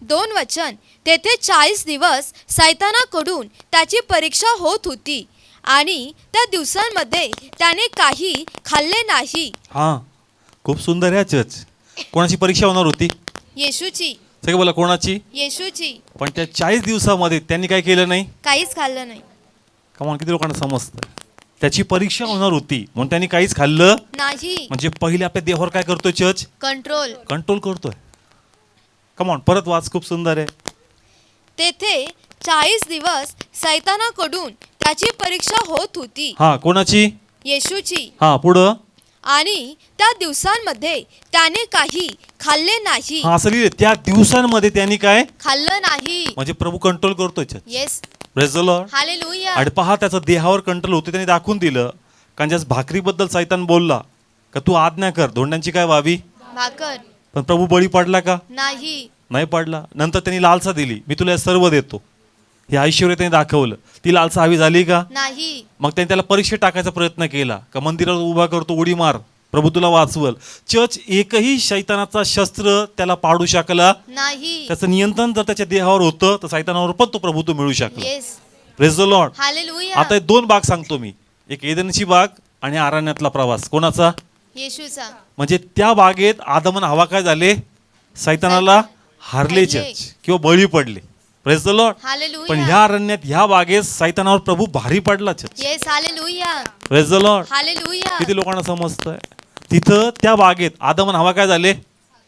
2 वचन. तेथे 40 दिवस सैतानाकडून त्याची परीक्षा होत होती आणि त्या दिवसांमध्ये त्याने काही खाल्ले नाही. हा, खूप सुंदर आहे चर्च. कोणाची परीक्षा होणार होती? येशूची. सगळे बोला कोणाची? येशूची. पण त्या 40 दिवसामध्ये त्यांनी काय केलं नाही? काहीच खाल्लं नाही. कमाल किती लोकांना समजतं? त्याची परीक्षा होणार होती म्हणून त्यांनी काहीच खाल्लं नाही. म्हणजे पहिले आपल्या देहावर काय करतोय चर्च? कंट्रोल. कंट्रोल करतोय. कमॉन परत वाच, खूप सुंदर आहे. तेथे 40 दिवस सैतानाकडून त्याची परीक्षा होत होती. हा, कोणाची? येशूची. हा, पुढं. आणि त्या दिवसांमध्ये त्याने काही खाल्ले नाही. हा असं लिहिलं, त्या दिवसांमध्ये त्यांनी काय खाल्लं नाही. म्हणजे प्रभू कंट्रोल करतोय church. Yes. Praise the Lord. Hallelujah. आणि पहा त्याचं देहावर कंट्रोल होते, त्यांनी दाखवून दिलं. कारण ज्यास भाकरीबद्दल सैतान बोलला का तू आज्ञा कर धोंड्यांची काय व्हावी, भाकर पण प्रभू बळी पडला का, नाही. नाही पडला. नंतर त्यांनी लालसा दिली, मी तुला हे सर्व देतो, हे ऐश्वर्य त्यांनी दाखवलं. ती लालसा हवी झाली का, नाही. मग त्यांनी त्याला परीक्षेत टाकायचा प्रयत्न केला का मंदिरात उभा करतो, उडी मार, प्रभू तुला वाचवल. चर्च एकही शैतानाचा शस्त्र त्याला पाडू शकला नाही. त्याचं नियंत्रण जर त्याच्या देहावर होतं तर सैतानावर पण तो प्रभू तो मिळू शकला. Yes. Praise the Lord. Hallelujah. आता हे दोन भाग सांगतो मी, एक एदनची बाग आणि अरण्यातला प्रवास. कोणाचा, येशूचा. म्हणजे त्या बागेत आदम आणि हवा काय झाले, सैतानाला हारले हारले. चर्च किंवा बळी पडले. Praise the Lord. हालेलुया. पण ह्या अरण्यात ह्या बागेत सैतानावर प्रभू भारी पडला church. Yes. Hallelujah. Praise the Lord. Hallelujah. किती लोकांना समजतंय, तिथं त्या बागेत आदम आणि हवा काय झाले,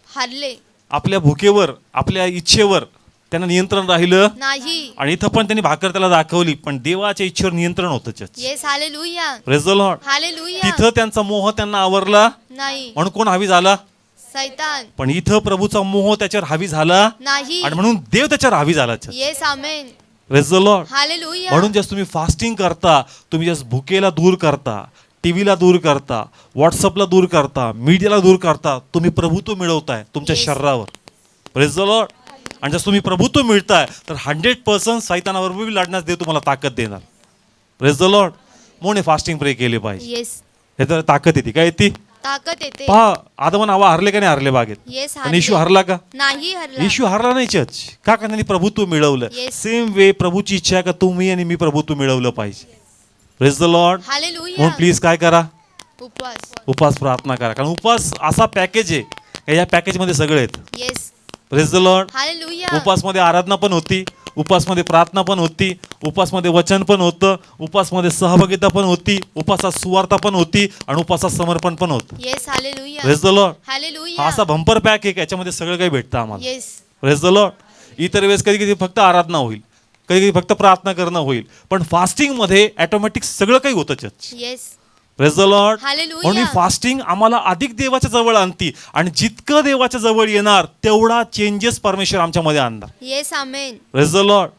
हारले आपल्या भुकेवर आपल्या इच्छेवर त्यांना नियंत्रण राहिलं. नाही. आणि इथं पण त्यांनी भाकर त्याला दाखवली, पण देवाच्या इच्छेवर नियंत्रण होतं church. Yes. Hallelujah. Praise the Lord. Hallelujah. तिथं त्यांचा मोह त्यांना आवरला नाही. म्हणून कोण हावी झाला, सैतान. पण इथं प्रभूचा मोह त्याच्यावर हावी झाला नाही. आणि म्हणून देव त्याच्यावर हावी झाला. Yes. Amen. Praise the Lord. Hallelujah. म्हणून जस तुम्ही फास्टिंग करता, तुम्ही जस भुकेला दूर करता, टीव्हीला दूर करता, व्हॉट्सअपला दूर करता, मीडियाला दूर करता, तुम्ही प्रभुत्व मिळवताय तुमच्या Yes. शरीरावर. Praise the Lord. आणि जसं तुम्ही प्रभुत्व मिळताय तर 100% सैतानावर लढण्यास देव तुम्हाला ताकद देणार. Praise the Lord. म्हणून फास्टिंग प्रे केले पाहिजे. येस. हे तर ताकद येते. काय येते, ताकद येते. पहा आदम आणि हवा हारले का नाही हारले बागेत, येस. पण येशू हरला का, नाही हरला. येशू हरला नाही चर्च. का, कारण त्यांनी प्रभुत्व मिळवलं. Yes. सेम वे प्रभूची इच्छा आहे का तुम्ही आणि मी प्रभुत्व मिळवलं पाहिजे. Praise the Lord. हालेलुया. म्हणून प्लीज काय करा, उपवास. उपवास प्रार्थना करा. कारण उपवास असा पॅकेज आहे का या पॅकेजमध्ये सगळे आहेत. Yes. Praise the Lord. Hallelujah. उपवासमध्ये आराधना पण होती, उपवासमध्ये प्रार्थना पण होती, उपवासमध्ये वचन पण होतं, उपवासमध्ये सहभागिता पण होती, उपवासात सुवार्ता पण होती आणि उपवासात समर्पण पण होतं. Yes. Hallelujah. Praise the Lord. हा हालेलुया. असा बंपर पॅक आहे का याच्यामध्ये सगळं काही भेटतं आम्हाला. येस. Praise the Lord. इतर वेळेस कधी कधी फक्त आराधना होईल, कधी कधी फक्त प्रार्थना करणं होईल, पण फास्टिंगमध्ये ऑटोमॅटिक सगळं काही होतं church. Yes. Praise the Lord. Hallelujah. म्हणून फास्टिंग आम्हाला अधिक देवाच्या जवळ आणती आणि जितकं देवाच्या जवळ येणार तेवढा चेंजेस परमेश्वर आमच्यामध्ये आणणार. Yes. Amen. Praise the Lord.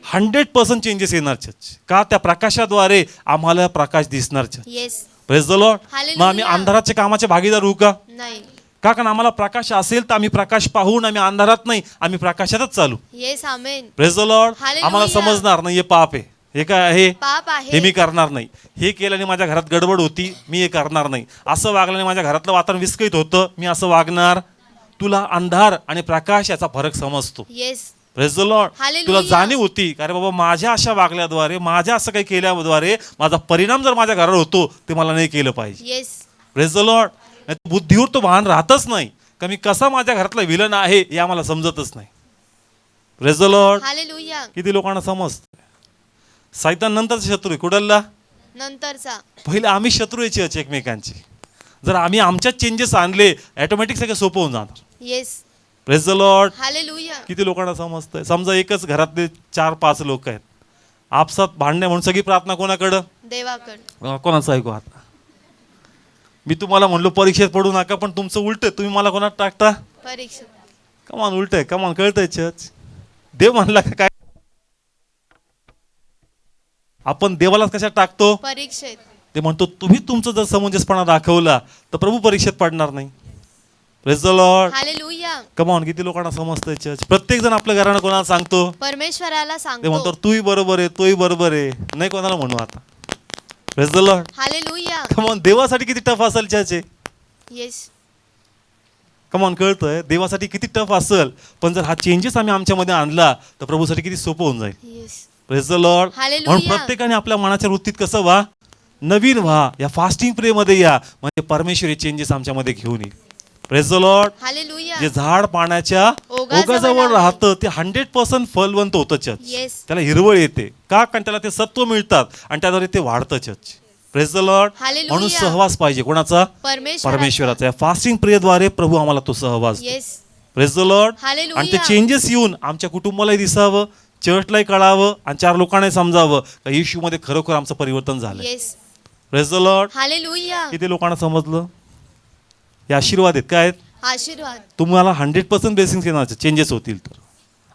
100% changes येणार चर्च. का, त्या प्रकाशाद्वारे आम्हाला प्रकाश दिसणार church. Yes. Praise the Lord. Hallelujah. मग आम्ही अंधाराच्या कामाचे भागीदार होऊ का, नाही. का, कारण आम्हाला प्रकाश असेल तर आम्ही प्रकाश पाहून आम्ही अंधारात नाही, आम्ही प्रकाशातच चालू. Yes. Amen. Praise the Lord. Hallelujah. आम्हाला समजणार नाही हे पाप आहे, हे काय आहे, पाप हे आहे. मी करणार नाही, हे केल्याने माझ्या घरात गडबड होती, मी हे करणार नाही, असं वागल्याने माझ्या घरातलं वातावरण विस्कळीत होतं, मी असं वागणार. तुला अंधार आणि प्रकाश याचा फरक समजतो. Yes. Praise the Lord. Hallelujah. तुला जाणीव होती का, अरे बाबा माझ्या अशा वागल्याद्वारे, माझ्या असं काही केल्याद्वारे माझा परिणाम जर माझ्या घरावर होतो ते मला नाही केलं पाहिजे. येस. Praise the Lord. बुद्धीवर तो भान राहतच नाही का मी कसा माझ्या घरातला विलन आहे हे आम्हाला समजतच नाही. Praise the Lord. हालेलुया. किती लोकांना समजतं. सैतान नंतरचा शत्रू आहे, कुठला, नंतरचा. पहिले आम्ही शत्रू यायचे एकमेकांचे. जर आम्ही आमच्यात चेंजेस आणले ऑटोमॅटिक सगळं सोपं होऊन जाणार. Yes. Praise the Lord. Hallelujah. किती लोकांना समजतंय. समजा एकच घरातले 4-5 लोक आहेत, आपसात भांडणे म्हणून सगळी प्रार्थना कोणाकडं, देवाकडे. कोणाचं ऐकू आता. मी तुम्हाला म्हणलो परीक्षेत पडू नका, पण तुमचं उलट तुम्ही मला कोणात टाकता, परीक्षा. कमान उलट आहे, कमान कळतंय चर्च. देव म्हणला का काय, आपण देवालाच कशात टाकतो, परीक्षेत. ते म्हणतो तुम्ही तुमचं जर समंजसपणा दाखवला तर प्रभू परीक्षेत पडणार नाही. Praise the Lord. हालेलुया. कमान. किती लोकांना समजतंय चर्च. प्रत्येक जण आपल्या घरानं कोणाला सांगतो, परमेश्वराला ते म्हणतो सांगतो. तूही बरोबर आहे, तोही बरोबर आहे, नाही कोणाला म्हणू आता. Praise the Lord. हालेलुया. कमान. देवासाठी किती टफ असेल चर्च. येस. कमान. कळतंय देवासाठी किती टफ असेल, पण जर हा चेंजेस आम्ही आमच्यामध्ये आणला तर प्रभूसाठी किती सोपं होऊन जाईल. Yes. Praise the Lord. Hallelujah. म्हणून प्रत्येकाने आपल्या मनाच्या वृत्तीत कसं व्हा, नवीन व्हा. या फास्टिंग प्रे मध्ये या, म्हणजे परमेश्वरी चेंजेस आमच्यामध्ये घेऊन येईल. Praise the Lord. हालेलुया. जे झाड पाण्याच्या ओगाजवळ राहतं ते 100% फलवंत होतं चर्च. येस. त्याला हिरवळ येते का, कारण त्याला ते सत्व मिळतात आणि त्याद्वारे ते वाढतं church. Praise the Lord. Hallelujah. म्हणून सहवास पाहिजे कोणाचा, परमेश्वराचा. या फास्टिंग प्रेद्वारे प्रभू आम्हाला तो सहवास. Yes. Praise the Lord. Hallelujah. आणि ते चेंजेस येऊन आमच्या कुटुंबालाही दिसावं, चर्चलाही कळावं आणि 4 लोकांनाही समजावं का येशूमध्ये खरोखर आमचं परिवर्तन झालं. Yes. Praise the Lord. Hallelujah. किती लोकांना समजलं. हे आशीर्वाद आहेत. काय आहेत? आशीर्वाद. तुम्हाला 100% ब्लेसिंग्स येणार, चेंजेस होतील. तर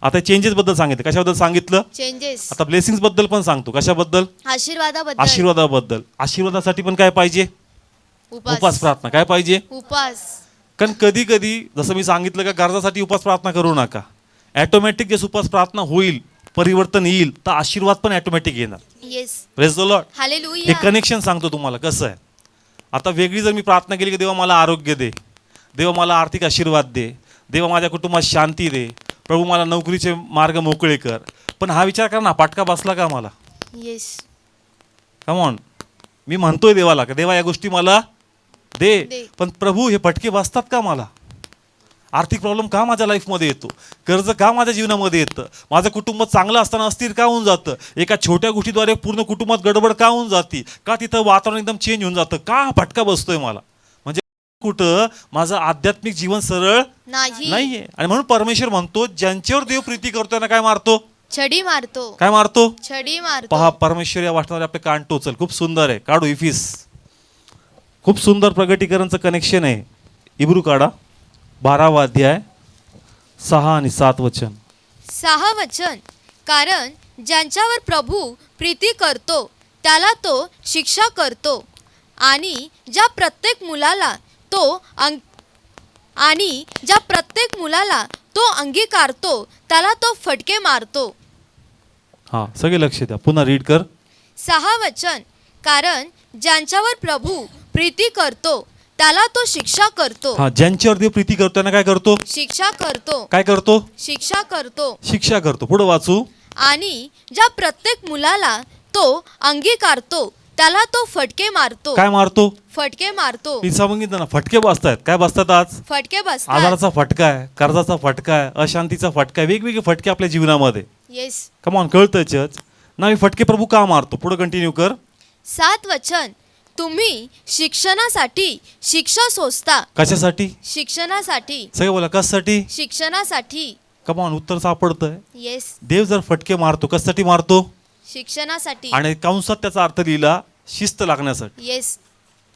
आता चेंजेस बद्दल सांगितलं. कशाबद्दल सांगितलं? चेंजेस. आता ब्लेसिंग्स बद्दल पण सांगतो. कशाबद्दल? आशीर्वादाबद्दल. आशीर्वादाबद्दल. आशीर्वादासाठी पण काय पाहिजे? उपास प्रार्थना. काय पाहिजे? उपास. कारण कधी कधी जसं मी सांगितलं का गरजासाठी उपास प्रार्थना करू नका. ॲटोमॅटिक जे उपास प्रार्थना होईल, परिवर्तन येईल, तर आशीर्वाद पण ॲटोमॅटिक येणार. येस. Praise the Lord. हे हालेलुया. कनेक्शन सांगतो तुम्हाला कसं आहे. आता वेगळी जर मी प्रार्थना केली की देवा मला आरोग्य दे, देवा मला आर्थिक आशीर्वाद दे, देवा माझ्या कुटुंबात शांती दे, प्रभू मला नोकरीचे मार्ग मोकळे कर, पण हा विचार करा ना, फाटका बसला का मला? येस. Come on. मी म्हणतोय देवाला का देवा या गोष्टी मला दे, दे. पण प्रभू हे फटके बसतात का मला? आर्थिक प्रॉब्लेम का माझ्या लाईफमध्ये येतो? कर्ज का माझ्या जीवनामध्ये येतं? माझं कुटुंब चांगलं असताना अस्थिर का होऊन जातं? एका छोट्या गोष्टीद्वारे पूर्ण कुटुंबात गडबड का होऊन जाते? का तिथं वातावरण एकदम चेंज होऊन जातं? का हा फटका बसतोय मला? म्हणजे कुठं माझं आध्यात्मिक जीवन सरळ नाही. नाहीये. आणि म्हणून परमेश्वर म्हणतो ज्यांच्यावर देव प्रीती करतो त्यांना काय मारतो? छडी मारतो. काय मारतो? छडी मारतो. पहा, परमेश्वर या वाटणारे आपले कान टोचल. खूप सुंदर आहे. काढू इफिस. खूप सुंदर प्रगटीकरणचं कनेक्शन आहे. इब्रू काढा. 12वा अध्याय 6 आणि 7 वचन. 6 वचन. कारण ज्यांच्यावर प्रभू प्रीती करतो त्याला तो शिक्षा करतो आणि ज्या प्रत्येक मुलाला तो अंगीकारतो त्याला तो फटके मारतो. हा, सगळे लक्ष द्या. पुन्हा रीड कर. 6 वचन. कारण ज्यांच्यावर प्रभू प्रीती करतो त्याला तो शिक्षा करतो. हा, ज्यांच्यावर देव प्रीती करतो त्यांना काय करतो? शिक्षा करतो. काय करतो? शिक्षा करतो. शिक्षा करतो. पुढे वाचू. आणि ज्या प्रत्येक मुलाला तो अंगीकारतो त्याला तो फटके मारतो. काय मारतो? फटके मारतो. मी सांगितलं ना, फटके बसतायत. काय बसतात आज? फटके बसतात. आजाराचा फटका आहे, कर्जाचा फटका आहे, अशांतीचा फटका आहे, वेगवेगळे फटके आपल्या जीवनामध्ये. येस. कमॉन, कळतं चर्च ना. मी फटके प्रभू का मारतो? पुढे कंटिन्यू कर. 7 वचन. तुम्ही शिक्षणासाठी शिक्षा सोसता. कशासाठी? शिक्षणासाठी. सगळे बोला, कशासाठी? शिक्षणासाठी. कमॉन, उत्तर सापडतंय. येस. देव जर फटके मारतो कशासाठी मारतो? शिक्षणासाठी. आणि कंसात त्याचा अर्थ लिहिला शिस्त लागण्यासाठी. येस.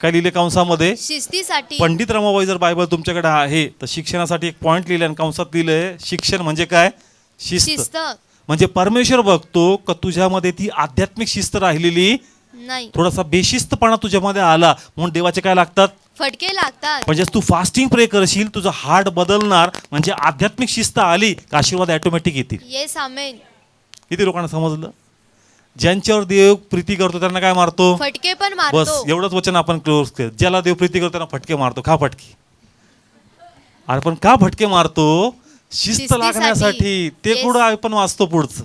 काय लिहिले कंसामध्ये? शिस्तीसाठी. पंडित रमाबाई जर बायबल तुमच्याकडे आहे तर शिक्षणासाठी एक पॉइंट लिहिले आणि कंसात लिहिलंय शिक्षण म्हणजे काय? शिस्त. शिस्त. म्हणजे परमेश्वर बघतो का तुझ्यामध्ये ती आध्यात्मिक शिस्त राहिलेली नाही. थोडासा बेशिस्तपणा तुझ्यामध्ये आला, म्हणून देवाचे काय लागतात? फटके लागतात. म्हणजे तू फास्टिंग प्रे करशील, तुझं हार्ट बदलणार, म्हणजे आध्यात्मिक शिस्त आली का आशीर्वाद ऑटोमॅटिक येतील. येस. आमेन. किती लोकांना समजलं? ज्यांच्यावर देव प्रीती करतो त्यांना काय मारतो? फटके पण बस मारतो. एवढंच वचन आपण क्लोज कर. ज्याला देव प्रीती करतो त्यांना फटके मारतो. का फटके? अरे पण का फटके मारतो? शिस्त शिस्तीसाठी. लागण्यासाठी. ते Yes. कुठं आपण वाचतो पुढचं.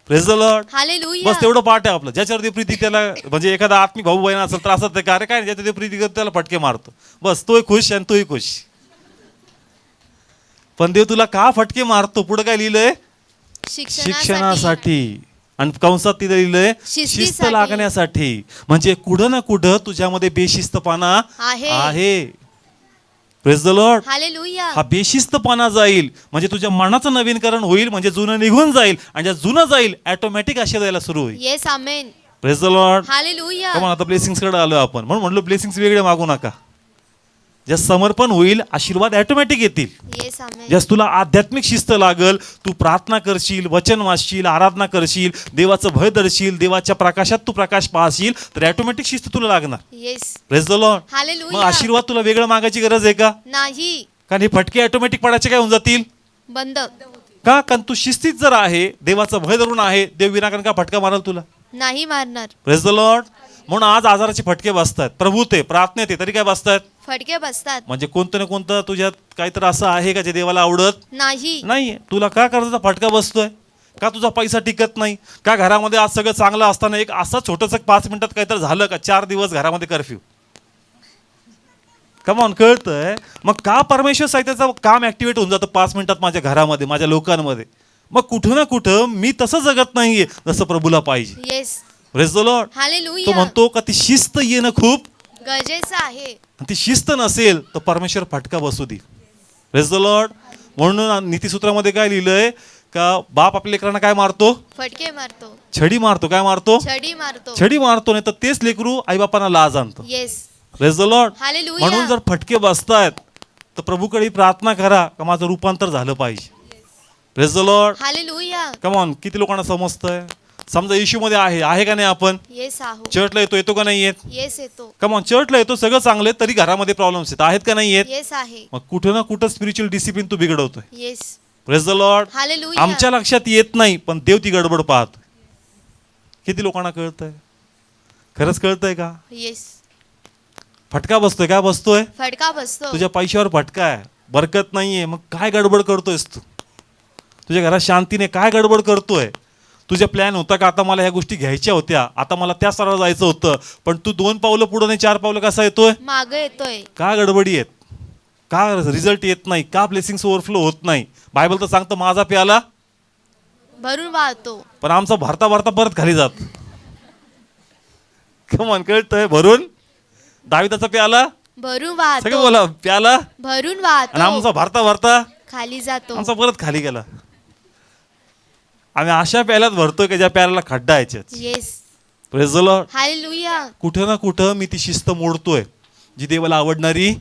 Praise the Lord. हालेलुया. बस तेवढं पाठ आहे आपलं. ज्याच्यावर देव प्रीती त्याला, म्हणजे एखादा आत्मिक भाऊ बहीण असेल तर असं काय काय, ज्याच्या देव प्रीती करतो त्याला फटके मारतो. बस तोही खुश आणि तोही खुश. पण देव तुला का फटके मारतो? पुढे काय लिहिलंय? शिक्षणासाठी. आणि कंसात तिथे लिहिलंय शिस्त शिस्तीसाठी. लागण्यासाठी. म्हणजे कुठं ना कुठं तुझ्यामध्ये बेशिस्तपणा आहे. Praise the Lord. हालेलुया. हा बेशिस्तपणा जाईल म्हणजे तुझ्या मनाचं नवीनकरण होईल, म्हणजे जुनं निघून जाईल, आणि ज्या जुनं जाईल ऑटोमॅटिक आशीर्वाद द्यायला सुरू होईल. Yes. Amen. Praise the Lord. Hallelujah. कमान, आता ब्लेसिंग्स कडे आलो आपण. म्हणून म्हणलो ब्लेसिंग्स वेगळे मागू नका. ज्या समर्पण होईल आशीर्वाद ऑटोमॅटिक येतील. येस. आमेन. ज्यास तुला आध्यात्मिक शिस्त लागल, तू प्रार्थना करशील, वचन वाचशील, आराधना करशील, देवाचं भय धरशील, देवाच्या प्रकाशात तू प्रकाश पाहशील, तर ऑटोमॅटिक शिस्त तुला लागणार. येस. Praise the Lord. मग हालेलुया. आशीर्वाद तुला वेगळं मागायची गरज आहे का? नाही. कारण हे फटके ऑटोमॅटिक पडायचे काय होऊन जातील? बंद. का? कारण तू शिस्तीत जर आहे, देवाचं भय धरून आहे, देव विनाकारण का फटका मारल तुला? नाही मारणार. Praise the Lord. म्हणून आज आजाराचे फटके बसतात. प्रभू ते प्रार्थनेत आहे तरी काय बसतात? फटके बसतात. म्हणजे कोणतं ना कोणतं तुझ्यात काहीतरी असं आहे का जे देवाला आवडत नाही. नाहीये. तुला का कर्जाचा फटका बसतोय? का तुझा पैसा टिकत नाही? का घरामध्ये आज सगळं चांगलं असताना एक असं छोटंसं 5 मिनिटात काहीतरी झालं का 4 दिवस घरामध्ये कर्फ्यू? कमॉन, कळतंय? मग का परमेश्वर साहित्याचं काम ऍक्टिव्हेट होऊन जातं 5 मिनिटात माझ्या घरामध्ये, माझ्या लोकांमध्ये? मग कुठं ना कुठं मी तसं जगत नाहीये जसं प्रभूला पाहिजे. येस. Praise the Lord. तो हालेलुया. म्हणतो का ती शिस्त येणं खूप, गरजेचं आहे. आणि ती शिस्त नसेल तर परमेश्वर फटका बसू दे. Praise the Lord. म्हणून नीतिसूत्रामध्ये काय लिहिलंय का बाप आपल्या लेकरांना काय मारतो? फटके मारतो. छडी मारतो. काय मारतो? छडी मारतो. छडी मारतो. नाही तर तेच लेकरू आईबापांना लाज आणतो. Yes. Praise the Lord. Hallelujah. म्हणून जर फटके बसतायत तर प्रभूकडे प्रार्थना करा का माझं रूपांतर झालं पाहिजे. Praise the Lord. Hallelujah. Come on, किती लोकांना समजतंय? समजा येशू मध्ये आहे का नाही? आपण येस आहो. चर्चला येतो का नाही येत? येस येतो. कम ऑन, चर्चला येतो सगळं चांगलं आहे, तरी घरामध्ये प्रॉब्लेम्स आहेत का नाही येत? येस आहे. मग कुठं ना कुठं स्पिरिच्युअल डिसिप्लिन तू बिघडवतोय. Yes. Praise the Lord. Hallelujah. आमच्या लक्षात येत नाही पण देव ती गडबड पाहतो. किती लोकांना कळतंय? खरंच कळतंय का? येस. फटका बसतोय. काय बसतोय? फटका बसतो. तुझ्या पैशावर फटका आहे, बरकत नाहीये. मग काय गडबड करतोयस तू? तुझ्या घरात शांतीने काय गडबड करतोय? तुझा प्लॅन होता का आता मला ह्या गोष्टी घ्यायच्या होत्या, आता मला त्या स्तरावर जायचं होतं, पण तू 2 पावलं पुढे नाही 4 पावलं कसा येतोय? मागे येतोय. का गडबडी येत? का रिझल्ट येत नाही? का ब्लेसिंग्स ओव्हरफ्लो होत नाही? बायबल तर सांगतं माझा प्याला भरून वाहतो. पण आमचा भरता भरता परत खाली जात. कमॉन, कळतंय? भरून दाविदाचा प्याला भरून सगळं वाहतो. बोला, प्याला भरून आणि आमचा वाहतो. भरता भरता खाली जातो. आमचा परत खाली गेला. आम्ही अशा प्याल्यात भरतोय की ज्या प्याल्याला खड्डा यायच्याच. Yes. Praise the Lord. Hallelujah. कुठं ना कुठं मी ती शिस्त मोडतोय जी देवाला आवडणारी,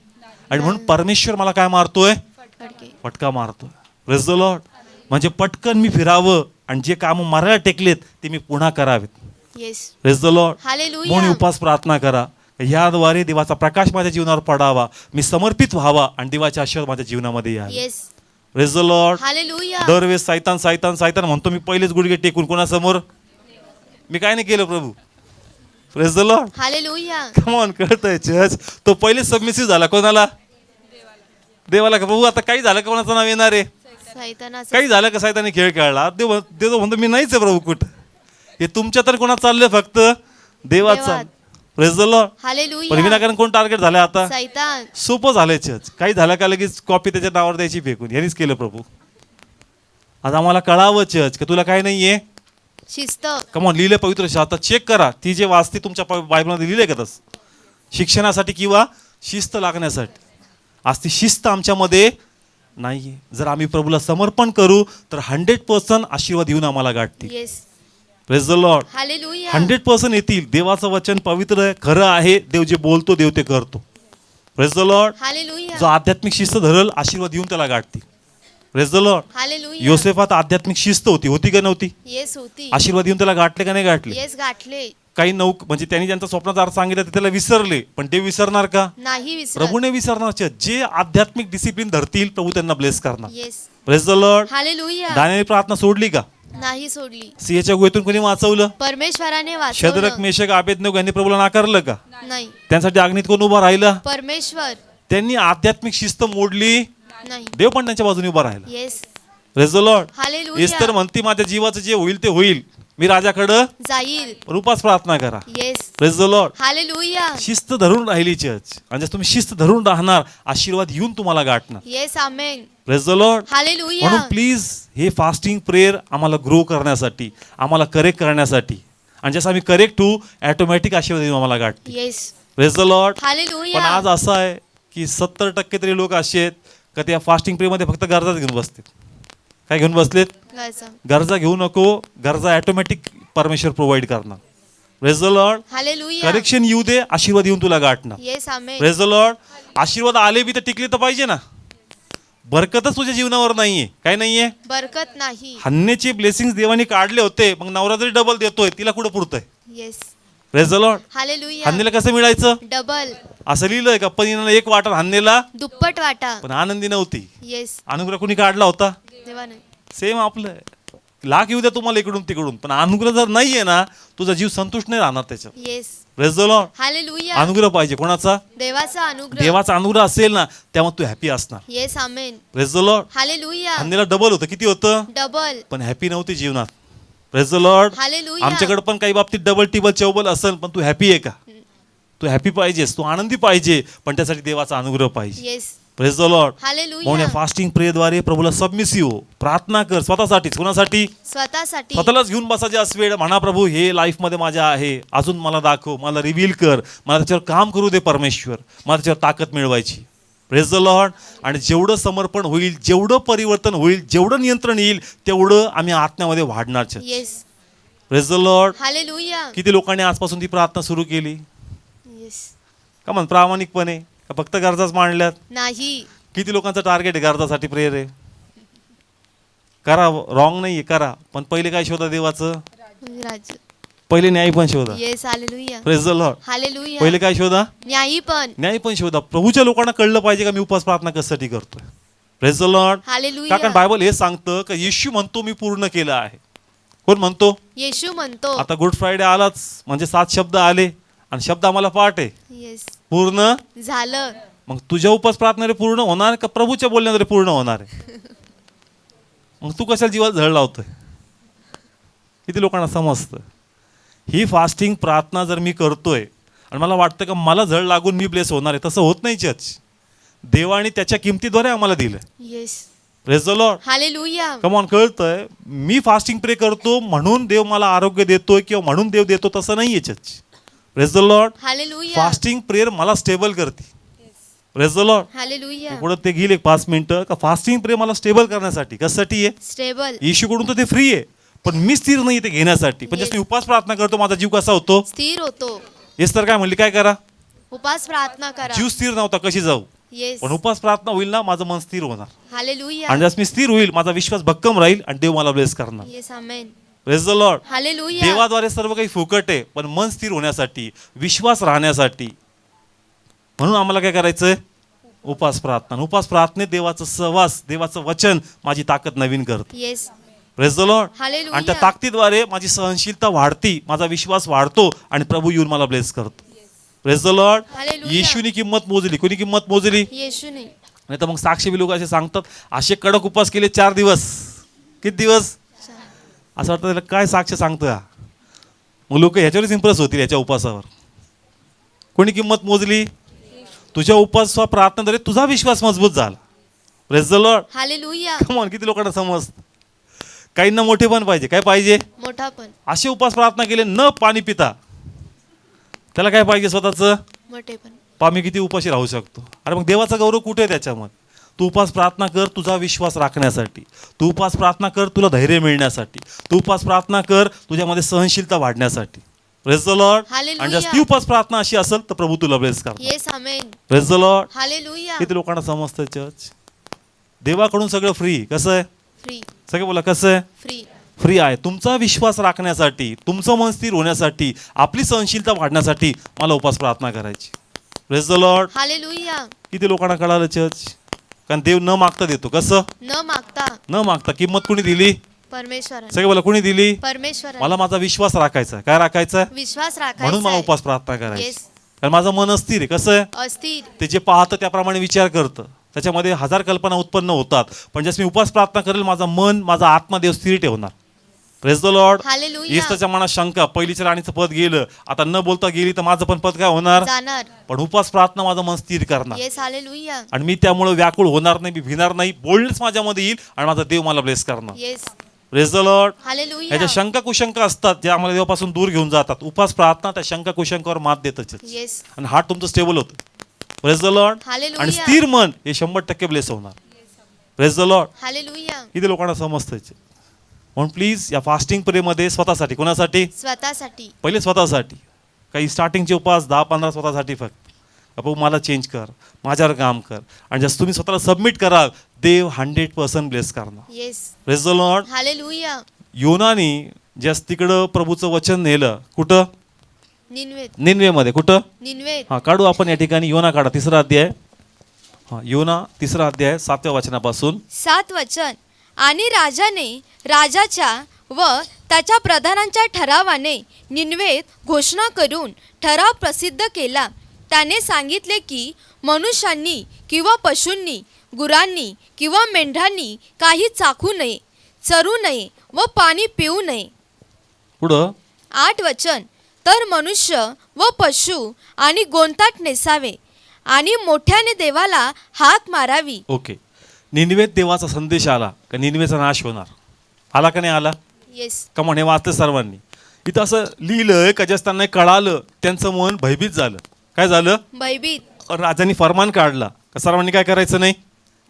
आणि म्हणून परमेश्वर मला काय मारतोय? फटके. फटका मारतोय. Praise the Lord. म्हणजे पटकन मी फिरावं आणि जे काम मारायला टेकलेत ते मी पुन्हा करावेत. Yes. Praise the Lord. Hallelujah. म्हणून उपास प्रार्थना करा, याद्वारे देवाचा प्रकाश माझ्या जीवनावर पडावा, मी समर्पित व्हावा आणि देवाचे आशीर्वाद माझ्या जीवनामध्ये यावे. Yes. Praise the Lord. Hallelujah. दरवेळेस सैतान सैतान सैतान म्हणतो, मी पहिलेच गुडघे टेकून कोणासमोर? मी काय नाही केलं प्रभू. Praise the Lord. Hallelujah. Come on, कळतंय चर्च? तो पहिले सबमिसिव्ह झाला कोणाला? देवाला. का प्रभू आता काही झालं का कोणाचं नाव येणार आहे? सैतानाचा. काही झालं का सैतानी खेळ खेळला? देव म्हणतो मी नाहीच आहे प्रभू. कुठं हे तुमच्या तर कोणा चाललंय? फक्त देवाचा. देवात. Praise the Lord. पण हालेलुया. विनाकारण कोण टार्गेट झालं आता? सैतान. सोपं झालंय चर्च. काही झालं का लगेच कॉपी त्याच्या नावावर द्यायची फेकून. यांनीच केलं प्रभू. आज आम्हाला कळावं चर्च का तुला काय नाहीये? शिस्त. कमॉन, लिहिले पवित्र शास्त्रात चेक करा, ती जे वाचते तुमच्या बायबलमध्ये लिहिले का तसं? शिक्षणासाठी किंवा शिस्त लागण्यासाठी. आज ती शिस्त आमच्यामध्ये नाहीये. जर आम्ही प्रभूला समर्पण करू तर 100% आशीर्वाद येऊन आम्हाला गाठतील. Yes. Praise the Lord. Hallelujah. 100% येतील. देवाचं वचन पवित्र आहे, खरं आहे. देव जे बोलतो देव ते करतो. Praise the Lord. हालेलुया. जो आध्यात्मिक शिस्त धरल आशीर्वाद येऊन त्याला गाठतील. Praise the Lord. हालेलुया. योसेफात आध्यात्मिक शिस्त होती का नव्हती? येस होती. आशीर्वाद येऊन त्याला गाठले का नाही गाठले? येस गाठले. काही म्हणजे त्यांनी ज्यांचा स्वप्नाचा अर्थ सांगितलं ते त्याला विसरले, पण ते विसरणार का? नाही विसरत. प्रभूने विसरणार. जे आध्यात्मिक डिसिप्लिन धरतील प्रभू त्यांना ब्लेस करणार. Yes. Praise the Lord. Hallelujah. दानिएलने प्रार्थना सोडली का? नाही सोडली. सिंहाच्या गुहेतून कोणी वाचवलं? परमेश्वराने शद्रक, वाचवलं. मेशक, अबेदनेगो यांनी प्रभूला नाकारलं का? नाही. त्यांसाठी अग्नीत कोण उभा राहिला? परमेश्वर. त्यांनी आध्यात्मिक शिस्त मोडली, नाही. देव पण त्यांच्या बाजूने उभा राहिला. Yes. Praise the Lord. Hallelujah. Esther म्हणती माझ्या जीवाचं जे होईल ते होईल, मी राजाकडं जाईल. रूपास प्रार्थना करा. Yes. Praise the Lord. Hallelujah. शिस्त धरून राहिली चर्च, आणि जर तुम्ही शिस्त धरून राहणार आशीर्वाद येऊन तुम्हाला गाठणार. Yes. Amen. Praise the Lord. Hallelujah. म्हणून प्लीज हे फास्टिंग प्रेयर आम्हाला ग्रो करण्यासाठी, आम्हाला करेक्ट करण्यासाठी, आणि जसं आम्ही करेक्ट होऊ ऑटोमॅटिक आशीर्वाद येऊन आम्हाला गाठते. येस. Praise the Lord. पण हालेलुया. आज असं आहे की 70% तरी लोक असे आहेत का त्या फास्टिंग प्रेयरमध्ये फक्त गरजाच घेऊन बसतात. काय घेऊन बसलेत? गायचं. गरजा घेऊ नको, गरजा ऑटोमॅटिक परमेश्वर प्रोव्हाइड करणार. Praise the Lord. Hallelujah. Correction येऊ दे, आशीर्वाद येऊन तुला गाठणार. Yes. Amen. Praise the Lord. आशीर्वाद आले बी तर टिकले तर पाहिजे ना. बरकतच तुझ्या जीवनावर नाहीये. काय नाहीये? बरकत नाही. हन्नेचे ब्लेसिंग्स देवाने काढले होते, मग नवरा जरी डबल देतोय तिला कुठं पुरतंय? Yes. Praise the Lord. Hallelujah. हन्नेला कसं मिळायचं? डबल. असं लिहिलंय का पनीला एक वाटा हन्नेला, दुप्पट वाटा. पण आनंदी नव्हती. येस. अनुग्रह कुणी काढला होता? देवाने. सेम आपलं लाख येऊ द्या तुम्हाला इकडून तिकडून, पण अनुग्रह जर नाहीये ना तुझा जीव संतुष्ट नाही राहणार त्याच्यात. Yes. Praise the Lord. Hallelujah. अनुग्रह पाहिजे. कोणाचा? देवाचा अनुग्रह. देवाचा अनुग्रह असेल ना तेव्हा तू हॅपी असणार. Yes. Amen. Praise the Lord. Hallelujah. हन्नेला डबल होतं. किती होतं? डबल. पण हॅपी नव्हती जीवनात. Praise the Lord. हालेलुया. आमच्याकडे पण काही बाबतीत डबल टिबल चौबल असेल, पण तू हॅपी आहे का? तू हॅपी पाहिजेस, तू आनंदी पाहिजे, पण त्यासाठी देवाचा अनुग्रह पाहिजे. Yes. Praise the Lord. Hallelujah. म्हणून या फास्टिंग प्रेयरद्वारे प्रभूला सबमिसिव्ह हो. प्रार्थना कर स्वतःसाठी. कोणासाठी? स्वतःसाठी. स्वतःलाच घेऊन बसा जास्त वेळ. म्हणा प्रभू हे लाईफमध्ये माझ्या आहे, अजून मला दाखव, मला रिव्हील कर, मला त्याच्यावर काम करू दे परमेश्वर, मला त्याच्यावर ताकद मिळवायची. Praise the Lord. आणि जेवढं समर्पण होईल, जेवढं परिवर्तन होईल, जेवढं नियंत्रण येईल, तेवढं आम्ही आत्म्यामध्ये वाढणार. Yes. Praise the Lord. Hallelujah. किती लोकांनी आजपासून ती प्रार्थना सुरू केली? येस. का म्हण प्रामाणिकपणे, का फक्त गरजाच मांडल्यात? नाही. किती लोकांचं टार्गेट आहे गरजासाठी प्रेयर आहे? करा, रॉंग नाहीये, करा, पण पहिले काय शोधा देवाचं? राज्य. पहिले न्याय पण शोधा. Yes, hallelujah. Praise the Lord. Hallelujah. पहिले काय शोधा? न्यायी पण. न्याय पण शोधा. प्रभूच्या लोकांना कळलं पाहिजे का मी उपवास प्रार्थना कशासाठी करतोय. Praise the Lord. हालेलुया. कारण बायबल हे सांगतं की येशू म्हणतो मी पूर्ण केलं आहे. कोण म्हणतो? येशू म्हणतो. आता गुड फ्रायडे आलाच म्हणजे 7 शब्द आले आणि शब्द आम्हाला पाठ आहे. येस, पूर्ण झालं. मग तुझ्या उपवास प्रार्थना पूर्ण होणार का प्रभूच्या बोलण्याद्वारे पूर्ण होणार आहे? मग तू कशाला जीवात झळ लावतोय? किती लोकांना समजतं? ही फास्टिंग प्रार्थना जर मी करतोय आणि मला वाटतं का मला झळ लागून मी ब्लेस होणार आहे, तसं होत नाही चर्च. देवाने त्याच्या किमतीद्वारे आम्हाला दिलं. Yes, praise the Lord. Hallelujah. Come on, कळतंय? मी फास्टिंग प्रे करतो म्हणून देव मला आरोग्य देतोय किंवा म्हणून देव देतो, तसं नाहीये church. Praise the Lord. Hallelujah. Fasting prayer मला स्टेबल करते. Praise the Lord. हालेलुया. पुढे ते घेईल एक 5 मिनिटं का फास्टिंग प्रे मला स्टेबल करण्यासाठी. कशासाठी आहे? स्टेबल. येशूकडून तर ते फ्री आहे, पण मी स्थिर नाही ते घेण्यासाठी. पण जसं मी उपवास प्रार्थना करतो माझा जीव कसा होतो? स्थिर होतो. येस तर काय म्हणली, काय करा? उपास प्रार्थना करा. जीव स्थिर नव्हता, कशी जाऊ? येस, पण उपवास प्रार्थना होईल ना, माझं मन स्थिर होणार. हालेलुया. आणि जसं मी स्थिर होईल माझा विश्वास भक्कम राहील आणि देव मला ब्लेस करणार. Yes, amen. Praise the Lord. Hallelujah. देवाद्वारे सर्व काही फुकट आहे, पण मन स्थिर होण्यासाठी, विश्वास राहण्यासाठी, म्हणून आम्हाला काय करायचंय? उपास प्रार्थना. उपास प्रार्थनेत देवाचं सहवास, देवाचं वचन माझी ताकद नवीन करतं. Yes, praise the Lord. Hallelujah. आणि त्या ताकदीद्वारे माझी सहनशीलता वाढती, माझा विश्वास वाढतो आणि प्रभू येऊन मला ब्लेस करतो. Praise the Lord. हालेलुया. येशूनी किंमत मोजली. कोणी किंमत मोजली? येशूने. नाही तर मग साक्षी लोक असे सांगतात असे कडक उपवास केले 4 दिवस. किती दिवस? असं वाटतं त्याला काय साक्ष सांगतोय हा? मग लोक ह्याच्यावरच इम्प्रेस होतील याच्या उपासावर. कोणी किंमत मोजली? तुझ्या उपवास प्रार्थनेद्वारे तुझा विश्वास मजबूत झाला. Praise the Lord. Hallelujah. Come on, किती लोकांना समजतं? काहींना मोठे पण पाहिजे. काय पाहिजे? मोठा पण. असे उपवास प्रार्थना केले न पाणी पिता. त्याला काय पाहिजे? स्वतःचं मोठे पण. मी किती उपाशी राहू शकतो. अरे मग देवाचा गौरव कुठे आहे त्याच्यामध्ये? तू उपास प्रार्थना कर तुझा विश्वास राखण्यासाठी. तू उपास प्रार्थना कर तुला धैर्य मिळण्यासाठी. तू उपास प्रार्थना कर तुझ्यामध्ये सहनशीलता वाढण्यासाठी. Praise the Lord. हालेलुया. आणि जर ती उपास प्रार्थना अशी असेल तर प्रभू तुला ब्लेस करतो. Yes, amen. Praise the Lord. Hallelujah. किती लोकांना समजतं चर्च? देवाकडून सगळं फ्री. कसं आहे? फ्री. सगळं बोला, कसं आहे? फ्री. फ्री आहे. तुमचा विश्वास राखण्यासाठी, तुमचं मन स्थिर होण्यासाठी, आपली सहनशीलता वाढण्यासाठी मला उपास प्रार्थना करायची. Praise the Lord. हालेलुया. किती लोकांना कळालं चर्च? कारण देव न मागता देतो. कसं? न मागता. न मागता. किंमत कुणी दिली? परमेश्वर. सगळे बोला, कुणी दिली? परमेश्वर. मला माझा विश्वास राखायचा. काय राखायचा? विश्वास म्हणून मला राखायचा. उपास प्रार्थना करायची. येस. कारण माझं मन अस्थिर आहे. कसं आहे? अस्थिर. ते जे पाहतं त्याप्रमाणे विचार करतं. त्याच्यामध्ये 1000 कल्पना उत्पन्न होतात. पण जसं मी उपास प्रार्थना करेल माझा मन, माझा आत्मा देव स्थिर ठेवणार. Praise the Lord. Hallelujah. Yes त्याच्या मनात शंका, पहिलीच्या राणीचं पद गेलं, आता न बोलता गेली तर माझं पण पद काय होणार? जाणार. पण उपास प्रार्थना माझं मन स्थिर करणार. Yes, hallelujah. आणि मी त्यामुळे व्याकुळ होणार नाही, मी भिणार नाही. बोलणेच माझ्यामध्ये येईल आणि माझा देव मला ब्लेस करणार. Yes. Praise the Lord. Hallelujah. याच्या शंका कुशंका असतात जे आम्हाला देवापासून दूर घेऊन जातात. उपास प्रार्थना त्या शंका कुशंकावर मात देतच. येस. आणि हार्ट तुमचं स्टेबल होतं. Praise the Lord. हालेलुया. आणि स्थिर मन हे 100% ब्लेस होणार. Praise the Lord. हालेलुया. किती लोकांना समजतं? म्हणून प्लीज या फास्टिंग प्रेमध्ये स्वतःसाठी. कोणासाठी? स्वतःसाठी. पहिले स्वतःसाठी. काही स्टार्टिंगचे उपास 10-15 स्वतःसाठी फक्त. बाबू मला चेंज कर, माझ्यावर काम कर. आणि जसं तुम्ही स्वतःला सबमिट कराल देव 100% ब्लेस करणार. Yes. Praise the Lord. Hallelujah. योनानी जस तिकडं प्रभूचं वचन नेलं. कुठं? निन्वेत. निन्वेमध्ये. कुठं? निन्वेत. हां, काढू आपण या ठिकाणी. योना काढा, 3रा अध्याय. हां, योना 3रा अध्याय 7व्या वचनापासून. 7 वचन. आणि राजाने राजाच्या व त्याच्या प्रधानांच्या ठरावाने निन्वेत घोषणा करून ठराव प्रसिद्ध केला. त्याने सांगितले की मनुष्यांनी किंवा पशूंनी, गुरांनी किंवा मेंढरांनी काही चाखू नये, चरू नये व पाणी पिऊ नये. पुढं 8 वचन. तर मनुष्य व पशु आणि गोंताट नेसावे आणि मोठ्याने देवाला हाक मारावी. ओके. निन्वेत देवाचा संदेश आला का निन्वेचा नाश होणार? आला का नाही आला? येस. का म्हणे वाचते सर्वांनी. इथं असं लिहिलंय का जस त्यांना कळालं त्यांचं मन भयभीत झालं. काय झालं? भयभीत. राजांनी फरमान काढला का सर्वांनी काय करायचं नाही?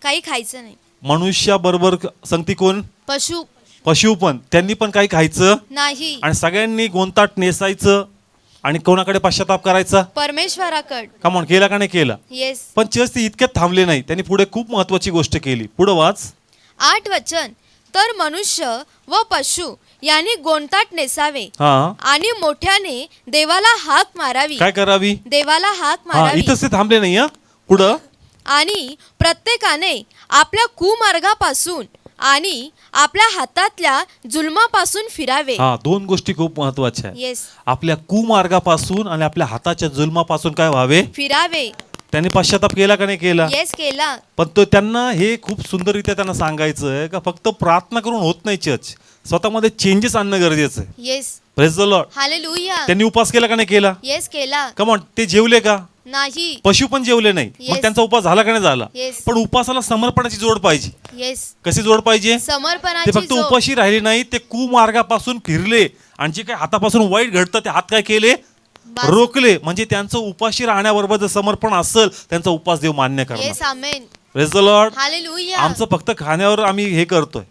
काही खायचं नाही. मनुष्याबरोबर संगती कोण? पशु. पशु पण त्यांनी पण काही खायचं नाही. आणि सगळ्यांनी गोंताट नेसायचं आणि कोणाकडे पश्चाताप करायचा? परमेश्वराकडे. कमॉन, केला का नाही केला? येस. पण चर्च ते इतक्यात थांबले नाही, त्यांनी पुढे खूप महत्वाची गोष्ट केली. पुढे वाच. 8 वचन. तर मनुष्य व पशु यांनी गोंताट नेसावे हा, आणि मोठ्याने देवाला हाक मारावी. काय करावी? देवाला हाक हा, मारावी. इथंच ते थांबले नाही. हा, पुढं. आणि प्रत्येकाने आपल्या कुमार्गापासून आणि आपल्या हातातल्या जुलमापासून फिरावे. हा, दोन गोष्टी खूप महत्वाच्या आहेत. येस. आपल्या कुमार्गापासून आणि आपल्या हाताच्या जुलमापासून काय व्हावे? फिरावे. त्यांनी पश्चाताप केला का नाही केला? येस, केला. पण तो त्यांना हे खूप सुंदररित्या त्यांना सांगायचं आहे का फक्त प्रार्थना करून होत नाही. चर्च स्वतःमध्ये चेंजेस आणणं गरजेचं आहे. Yes. Praise the Lord. Hallelujah. त्यांनी उपवास केला का नाही केला? येस, केला. कमॉन, ते जेवले का? नाही. पशु पण जेवले नाही. मग Yes. त्यांचा उपवास झाला का नाही झाला? Yes. पण उपवासाला समर्पणाची जोड पाहिजे. येस. कशी जोड पाहिजे? ते समर्पणाची फक्त जोड. उपाशी राहिले नाही, ते कुमार्गापासून फिरले आणि जे काही हातापासून वाईट घडतं ते हात काय केले? बास. रोखले. म्हणजे त्यांचं उपाशी राहण्याबरोबर जर समर्पण असेल त्यांचा उपवास देव मान्य येस, करणार. Amen. Praise the Lord. Hallelujah. आमचं फक्त खाण्यावर आम्ही हे करतोय,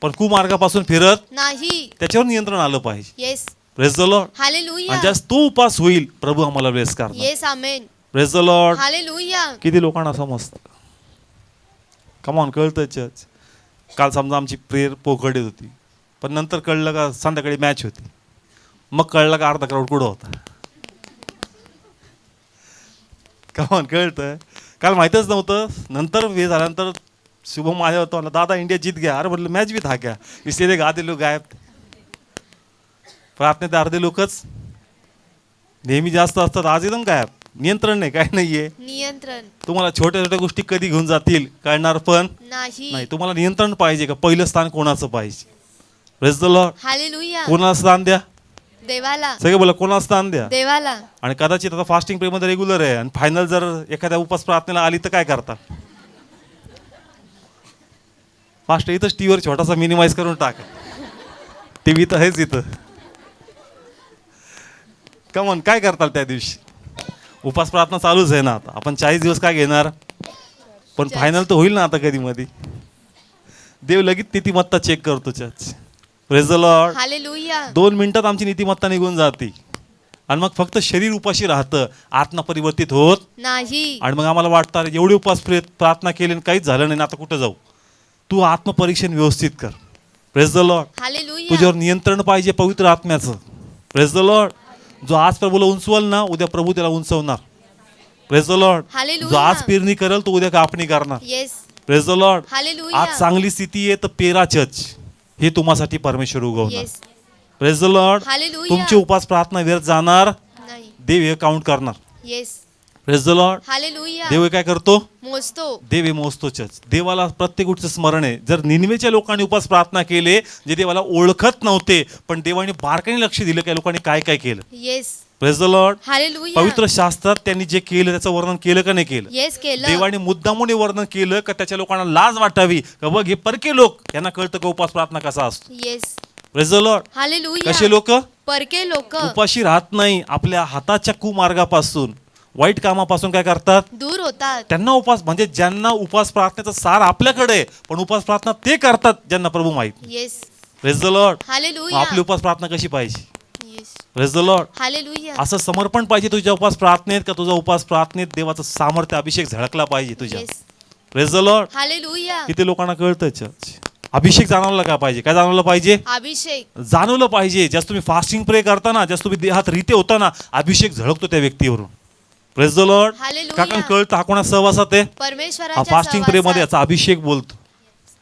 पण कुमार्गापासून फिरत नाही. त्याच्यावर नियंत्रण आलं पाहिजे. Yes. Praise the Lord. Hallelujah. आणि ज्यास तो उपास होईल प्रभू आम्हाला ब्लेस करणार. Yes, amen. Praise the Lord. Hallelujah. किती लोकांना समजतं? कमॉन, कळतं चर्च. काल समजा आमची प्रेयर पोखडीत होती, पण नंतर कळलं का संध्याकाळी मॅच होती. मग कळलं का अर्धा क्राऊड कुठं होता. कमॉन, कळतं. काल माहीतच नव्हतं. नंतर हे झाल्यानंतर शुभम माझ्या होतो मला, दादा इंडिया जीत गया. अरे म्हटलं मॅच भी था क्या, इसलिए देख आधे लोक गायब. प्रार्थनेत अर्धे लोकच नेहमी जास्त असतात, आज एकदम गायब. नियंत्रण नाही, काय नाहीये. नियंत्रण तुम्हाला छोट्या छोट्या गोष्टी कधी घेऊन जातील कळणार पण नाही. नाही. तुम्हाला नियंत्रण पाहिजे का पहिलं स्थान कोणाचं पाहिजे? Praise the Lord. हालेलुया. कोणाला स्थान द्या? देवाला. सगळे बोला कोणाला स्थान द्या. देवाला. आणि कदाचित आता फास्टिंग प्रे मध्ये रेग्युलर आहे आणि फायनल जर एखाद्या उपास प्रार्थनेला आली तर काय करता? फास्ट इथंच टीव्हीवर छोटासा मिनिमाइज करून टाका. टीव्ही तर आहेच इथं. कमॉन, काय करताल त्या दिवशी? उपास प्रार्थना चालूच आहे ना. आता आपण 40 दिवस काय घेणार? पण फायनल तर होईल ना आता कधी मध्ये. देव लगेच नीतिमत्ता चेक करतो church. Praise the Lord. Hallelujah. 2 मिनिटात आमची नीतिमत्ता निघून जाते आणि मग फक्त शरीर उपाशी राहतं, आत्मा परिवर्तित होत नाही. आणि मग आम्हाला वाटतं अरे एवढे उपवास प्रार्थना केली आणि काहीच झालं नाही, आता कुठं जाऊ? तू आत्मपरीक्षण व्यवस्थित कर. Praise the Lord. हालेलुया. तुझ्यावर नियंत्रण पाहिजे पवित्र आत्म्याचं. Praise the Lord. जो आज प्रभूला उंचवल ना उद्या प्रभू त्याला उंचवणार. Praise the Lord. हालेलुया. जो आज पेरणी करेल तो उद्या कापणी करणार. Yes. Praise the Lord. Hallelujah. आज चांगली स्थिती आहे तर पेरा चर्च, हे तुम्हासाठी परमेश्वर उगवणार. Yes. Praise the Lord. Hallelujah. तुमचे उपास प्रार्थना व्यर्थ जाणार नाही. देव हे काउंट करणार. Yes. Praise the Lord. Hallelujah. देव हे काय करतो? मोजतो. देव हे मोजतो चर्च. देवाला प्रत्येक गोष्टीचं स्मरण आहे. जर निनवेच्या लोकांनी उपास प्रार्थना केले जे देवाला ओळखत नव्हते, पण देवाने बारकाईने लक्ष दिलं की लोकांनी काय काय केलं. Yes. Praise the Lord. Hallelujah. पवित्र शास्त्रात त्यांनी जे केलं त्याचं वर्णन केलं का नाही केलं? येस, केलं. देवाने मुद्दामून हे वर्णन केलं का त्याच्या लोकांना लाज वाटावी का बघ हे परके लोक, यांना कळतं का उपास प्रार्थना कसा असतो. Yes. Praise the Lord. Hallelujah. कसे लोक परके लोक उपाशी राहत नाही, आपल्या हाताच्या कुमार्गापासून वाईट कामापासून काय करतात? दूर होतात. त्यांना उपास म्हणजे ज्यांना उपास प्रार्थनेचा सार आपल्याकडे आहे, पण उपास प्रार्थना ते करतात ज्यांना प्रभू माहित. Yes. Praise the Lord. Hallelujah. आपली उपास प्रार्थना कशी पाहिजे? Yes. Praise the Lord. Hallelujah. असं समर्पण पाहिजे तुझ्या उपास प्रार्थनेत का तुझा उपास प्रार्थनेत देवाचं सामर्थ्य अभिषेक झळकला पाहिजे तुझ्या. Yes. Praise the Lord. Hallelujah. किती लोकांना कळतं चर्च? अभिषेक जाणवला का पाहिजे? काय जाणवलं पाहिजे? अभिषेक जाणवलं पाहिजे. ज्यास तुम्ही फास्टिंग प्रे करताना, ज्यास तुम्ही देहात रीते होताना अभिषेक झळकतो त्या व्यक्तीवरून. Praise the Lord. हालेलुया. का कळतं हा कोणा सहवासात आहे? हा परमेश्वराच्या फास्टिंग प्रे मध्ये सहवासात. याचा अभिषेक बोलतो.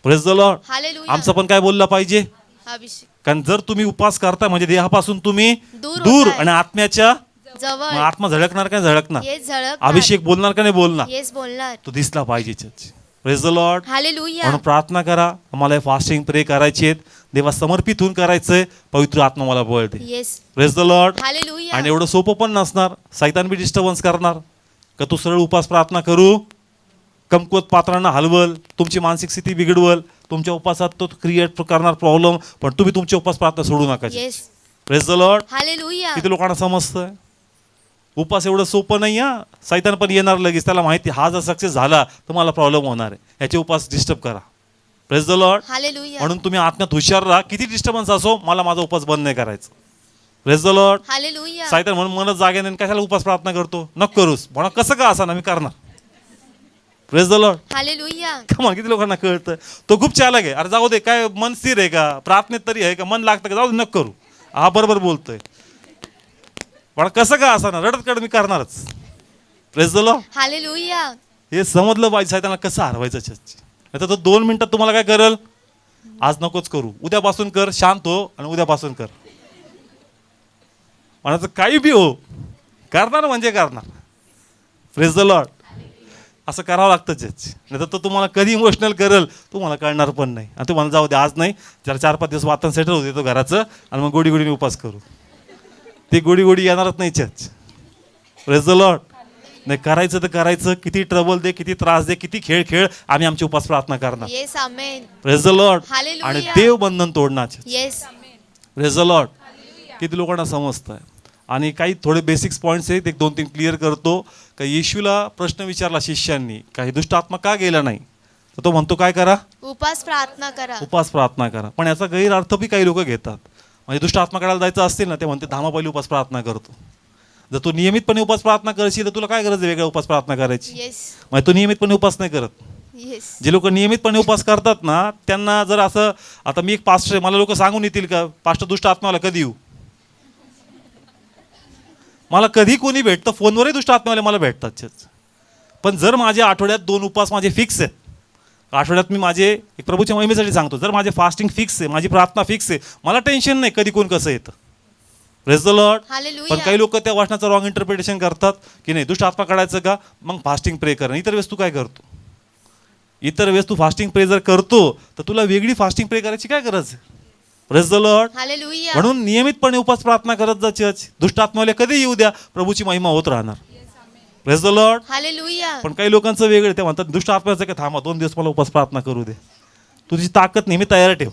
Praise the Lord. हालेलुया. आमचं पण काय बोललं पाहिजे? अभिषेक कारण जर तुम्ही उपास करता म्हणजे देहापासून तुम्ही दूर दूर होताय. आणि आत्म्याच्या मग जवळ. आत्मा झळकणार का झळकणार? येस, झळक. अभिषेक बोलणार का नाही बोलणार? येस, बोलणार. तो दिसला पाहिजे church. Praise the Lord. Hallelujah. म्हणून प्रार्थना करा. आम्हाला फास्टिंग प्रे करायची आहेत, देवा समर्पित होऊन करायचंय. पवित्र आत्मा मला बळ दे. Yes. Praise the Lord. Hallelujah. आणि एवढं सोपं पण नसणार. सैतान बी डिस्टर्बन्स करणार का तू सरळ उपास प्रार्थना करू, कमकुवत पात्रांना हलवल, तुमची मानसिक स्थिती बिघडवल, तुमच्या उपासात तो क्रिएट करणार प्रॉब्लेम. पण तुम्ही तुमची उपास प्रार्थना सोडू नका. Yes. Praise the Lord. Hallelujah. किती लोकांना समजतंय उपास एवढं सोपं नाही. हा सैतान पण येणार लगेच, त्याला माहिती हा जर सक्सेस झाला तर मला प्रॉब्लेम होणार आहे, ह्याचे उपास डिस्टर्ब करा. Praise the Lord. हालेलुया. म्हणून तुम्ही आत्म्यात हुशार राहा. किती डिस्टर्बन्स असो, मला माझा उपास बंद नाही करायचा. Praise the Lord. हालेलुया. सायतर म्हणून मनच जागे नाही, कशाला उपास प्रार्थना करतो, नको करूस म्हणा, कसं का असा ना मी करणार. Praise the Lord. हालेलुया. कमाल, किती लोकांना कळतं. तो खूप चालक आहे. अरे जाऊ दे, काय मन स्थिर आहे का, प्रार्थनेत तरी आहे का, मन लागतं का, जाऊ दे नको करू. हा बरोबर बोलतोय, पण कसं का असा ना, रडत कड मी करणारच. Praise the Lord. हालेलुया. हे समजलं पाहिजे सायताला कसं हरवायचं चर्च. नाही तर तो 2 मिनिटात तुम्हाला काय करेल, आज नकोच करू, उद्यापासून कर, शांत हो आणि उद्यापासून कर. म्हणायचं काही बी हो, करणार म्हणजे करणार. Praise the Lord. असं करावं लागतं चर्च. नाही तर तो तुम्हाला कधी इमोशनल करेल तुम्हाला कळणार पण नाही. आणि तुम्हाला जाऊ दे, आज नाही, जरा 4-5 दिवस वातावरण सेटल होते तो घराचं, आणि मग गोडी गोडीने उपास करू. ती गोडी गोडी येणारच नाही चर्च. Praise the Lord. नाही, करायचं तर करायचं, किती ट्रबल दे, किती त्रास दे, किती खेळ खेळ, आम्ही आमची उपास प्रार्थना करणार. Yes amen. Praise the Lord. Hallelujah. आणि देव बंधन तोडणार. येस. Praise the Lord. किती लोकांना समजतंय. आणि काही थोडे बेसिक्स पॉईंट्स आहेत, 1-2-3 क्लिअर करतो. का येशूला प्रश्न विचारला शिष्यांनी, काही दुष्ट आत्मा का गेला नाही, तर तो म्हणतो काय करा, उपास प्रार्थना करा. उपास प्रार्थना करा. पण याचा गैरअर्थ बी काही लोक घेतात. म्हणजे दुष्ट आत्मा काढायला जायचं असतील ना, ते म्हणते धामा पहिली उपास प्रार्थना करतो. जर तू नियमितपणे उपास प्रार्थना करशील तर तुला काय गरज आहे वेगळ्या उपास प्रार्थना करायची. येस. म्हणजे तू नियमितपणे उपास नाही करत. येस. जे लोक नियमितपणे उपास करतात ना, त्यांना जर असं, आता मी एक पास्टर आहे, मला लोक सांगून येतील का पास्टर दुष्ट आत्माला कधी येऊ. मला कधी कोणी भेटतं, फोनवरही दुष्ट आत्मावाले मला भेटतात. पण जर माझे आठवड्यात 2 उपास माझे फिक्स आहेत, आठवड्यात मी माझे एक प्रभूच्या महिमेसाठी सांगतो, जर माझे फास्टिंग फिक्स आहे, माझी प्रार्थना फिक्स आहे, मला टेन्शन नाही कधी कोण कसं येतं. Praise the Lord. हालेलुया. पण काही लोक त्या वचनाचं रॉंग इंटरप्रिटेशन करतात की नाही दुष्ट आत्मा काढायचं का, मग फास्टिंग प्रे कर. इतर वेळेस तू काय करतो, इतर वेळेस तू फास्टिंग प्रे जर करतो तर तुला वेगळी फास्टिंग प्रे करायची काय गरज आहे. Praise the Lord. हालेलुया. म्हणून नियमितपणे उपास प्रार्थना करत जा चर्च. दुष्ट आत्मावाले कधी येऊ द्या, प्रभूची महिमा होत राहणार. Praise the Lord. हालेलुया. पण काही लोकांचं वेगळं, ते म्हणतात दुष्ट आत्म्याचं काय, थांबा 2 दिवस मला उपास प्रार्थना करू दे. तुझी ताकद नेहमी तयार ठेव.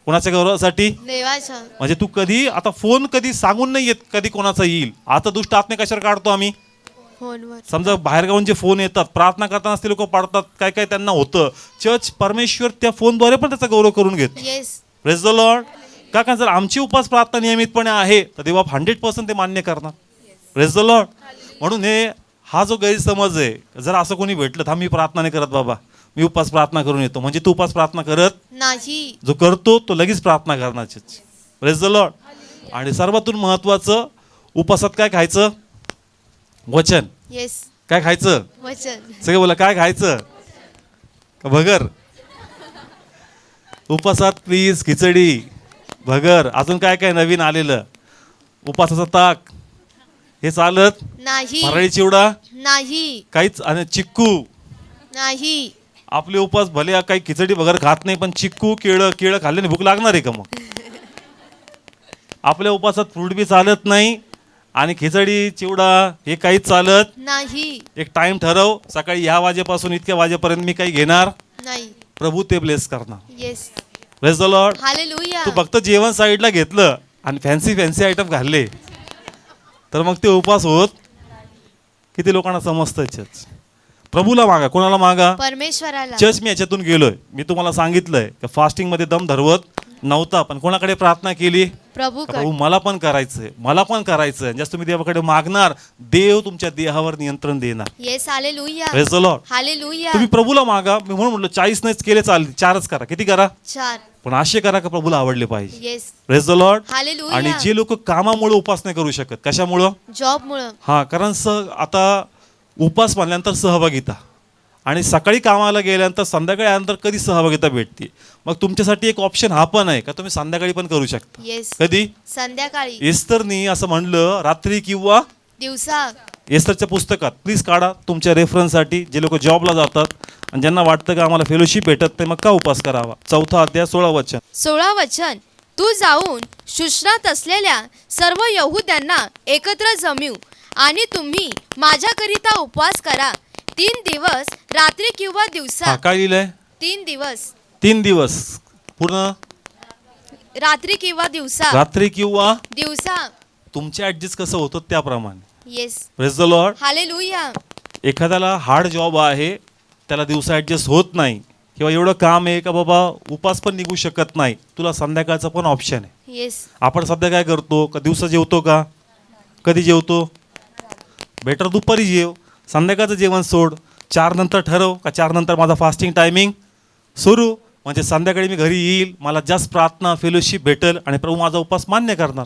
कोणाच्या गौरवासाठी, देवाच्या. म्हणजे तू कधी, आता फोन कधी सांगून नाही येत कधी कोणाचा येईल. आता दुष्ट आत्मे कशावर काढतो आम्ही, फोनवर. समजा बाहेरगावून जे फोन येतात, प्रार्थना करताना ते लोक पाडतात, काय काय त्यांना होतं. चर्च परमेश्वर त्या फोनद्वारे पण त्याचा गौरव करून घेतो. येस. Praise the Lord. का जर आमची उपास प्रार्थना नियमितपणे आहे तर देवा 100% ते मान्य करणार. Praise the Lord. म्हणून हा जो गैरसमज आहे, जर असं कोणी भेटलं तर मी प्रार्थना नाही करत बाबा, मी उपास प्रार्थना करून येतो, म्हणजे तू उपास प्रार्थना करत नाही. जो करतो तो लगेच प्रार्थना करणार. Praise the Lord. आणि सर्वातून महत्वाचं, उपासात काय खायचं, वचन. येस. काय खायचं, वचन. सगळे बोला काय खायचं, का भगर. उपासात प्लीज खिचडी, भगर, अजून काय काय नवीन आलेलं, उपासाचा ताक हे चालत नाही. फराळी चिवडा नाही. काहीच, आणि चिक्कू. नाही. आपले उपास भले काही खिचडी वगैरे खात नाही, पण चिक्कू केळं खाल्ल्याने भूक लागणार आहे का मग. आपल्या उपासात फ्रूट बी चालत नाही, आणि खिचडी चिवडा हे काहीच चालत नाही. एक टाइम ठरव, सकाळी ह्या वाजेपासून इतक्या वाजेपर्यंत मी काही घेणार नाही. प्रभू ते ब्लेस करणार. Yes. Praise the Lord. Hallelujah. तू फक्त जेवण साईडला घेतलं आणि फॅन्सी आयटम खाल्ले तर मग ते उपास होत. किती लोकांना समजतं. चर्च प्रभूला मागा, कोणाला मागा, परमेश्वराला. चर्च मी याच्यातून गेलोय, मी तुम्हाला सांगितलंय की फास्टिंग मध्ये दम धरवत नव्हता, पण कोणाकडे प्रार्थना केली, प्रभू. प्रभू मला पण करायचंय, मला पण करायचंय. जास्त तुम्ही देवाकडे मागणार, देव तुमच्या देहावर नियंत्रण देणार. Yes. Hallelujah. Praise the Lord. Hallelujah. तुम्ही प्रभूला मागा. मी म्हणून म्हटलं 40 नाहीच केले चालेल, 4च करा. किती करा, 4. पण असे करा का प्रभूला आवडले पाहिजे. Yes. Praise the Lord. Hallelujah. आणि जे लोक कामामुळे उपास नाही करू शकत, कशामुळं, जॉब मुळे. हा, कारण आता उपास म्हणल्यानंतर सहभागिता, आणि सकाळी कामाला गेल्यानंतर संध्याकाळी आल्यानंतर कधी सहभागिता भेटते. मग तुमच्यासाठी एक ऑप्शन हा पण आहे का तुम्ही संध्याकाळी पण करू शकता. येस. कधी, संध्याकाळी. एस्तरनी असं म्हणलं, रात्री किंवा दिवसा. एस्तरच्या पुस्तकात प्लीज काढा तुमच्या रेफरन्ससाठी. जे लोक जॉबला जातात आणि ज्यांना वाटतं की आम्हाला फेलोशिप भेटत नाही, मग का उपास करावा. 4 अध्याय 16 वचन. 16 वचन. तू जाऊन शुश्रात असलेल्या सर्व यहूद्यांना एकत्र जमवू, आणि तुम्ही माझ्याकरिता उपवास करा 3 दिवस रात्री किंवा दिवसा. हा, काय लिहिलंय, 3 दिवस 3 दिवस पूर्ण, रात्री किंवा दिवसा. रात्री किंवा दिवसा. तुमच्या ऍडजस्ट कसं होतं त्याप्रमाणे. Yes. Praise the Lord. Hallelujah. एखाद्याला हार्ड जॉब आहे, त्याला दिवसा ऍडजस्ट होत नाही, किंवा एवढं काम आहे का बाबा उपास पण निघू शकत नाही, तुला संध्याकाळचा पण ऑप्शन आहे. येस. आपण सध्या काय करतो का दिवसा जेवतो का, कधी जेवतो, बेटर दुपारी जेव, संध्याकाळचं जेवण सोड. 4 नंतर ठरव का 4 नंतर माझा फास्टिंग टायमिंग सुरू, म्हणजे संध्याकाळी मी घरी येईल, मला जास्त प्रार्थना फेलोशिप भेटेल आणि प्रभू माझा उपास मान्य करणार.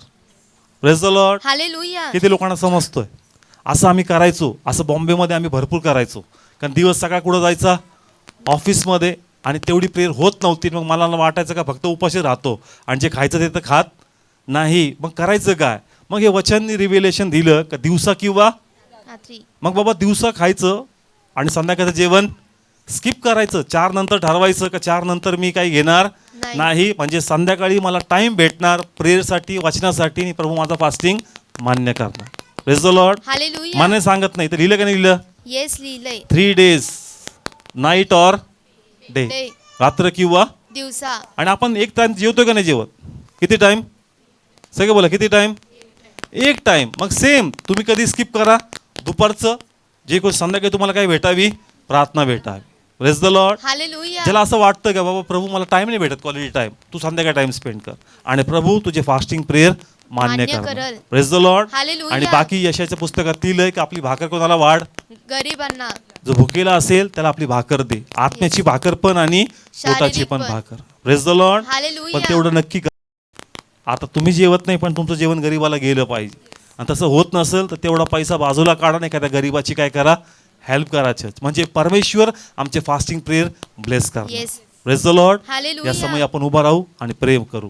Praise the Lord. हालेलुया. किती लोकांना समजतोय. असं आम्ही करायचो, असं बॉम्बेमध्ये आम्ही भरपूर करायचो. कारण दिवस सकाळ कुठं जायचा, ऑफिसमध्ये, आणि तेवढी प्रेयर होत नव्हती. मग मला वाटायचं का फक्त उपाशी राहतो आणि जे खायचं ते तर खात नाही. मग करायचं काय, मग हे वचननी रिव्हिलेशन दिलं का दिवसा किंवा रात्री. मग बाबा दिवसा खायचं आणि संध्याकाळचं जेवण स्किप करायचं. 4 नंतर ठरवायचं का 4 नंतर मी काही घेणार नाही. नाही, म्हणजे संध्याकाळी मला टाइम भेटणार प्रेयरसाठी, वाचनासाठी, आणि प्रभू माझा फास्टिंग मान्य करणार. Praise the Lord. हालेलुया. मान्य सांगत नाही तर लिहिलं का नाही लिहिलं. येस, लिहिलंय. 3 days, night or day, day. रात्र किंवा. दिवसा. आणि आपण एक टाइम जेवतो का नाही जेवत, किती टाइम, सगळे बोला किती टाइम, एक टाइम. मग सेम तुम्ही कधी स्किप करा, दुपारचं जे कोण संध्याकाळी तुम्हाला काय भेटावी, प्रार्थना भेटावी. Praise the Lord. हालेलुया. ज्याला असं वाटतं का बाबा प्रभू मला टाइम नाही भेटत, क्वालिटी टाइम, तू संध्याकाळी टाइम स्पेंड कर आणि प्रभू तुझे फास्टिंग प्रेयर मान्य मान्य कर. करल. Praise the Lord. हालेलुया. आणि बाकी यशाच्या पुस्तकात लिहिलंय की आपली भाकर कोणाला वाढ, गरिबांना. जो भुकेला असेल त्याला आपली भाकर दे, आत्म्याची भाकर पण आणि पोटाची शारीरिक पण पण. भाकर. Praise the Lord. हालेलुया. पण तेवढं नक्की करा. आता तुम्ही जेवत नाही पण तुमचं जेवण गरीबाला गेलं पाहिजे, आणि तसं होत नसेल तर तेवढा पैसा बाजूला काढा, नाही एखाद्या गरीबाची काय करा, हेल्प करायचं, म्हणजे परमेश्वर आमचे फास्टिंग प्रेयर ब्लेस करा. Yes. Praise the Lord. Hallelujah. या समय आपण उभा राहू आणि प्रेम करू.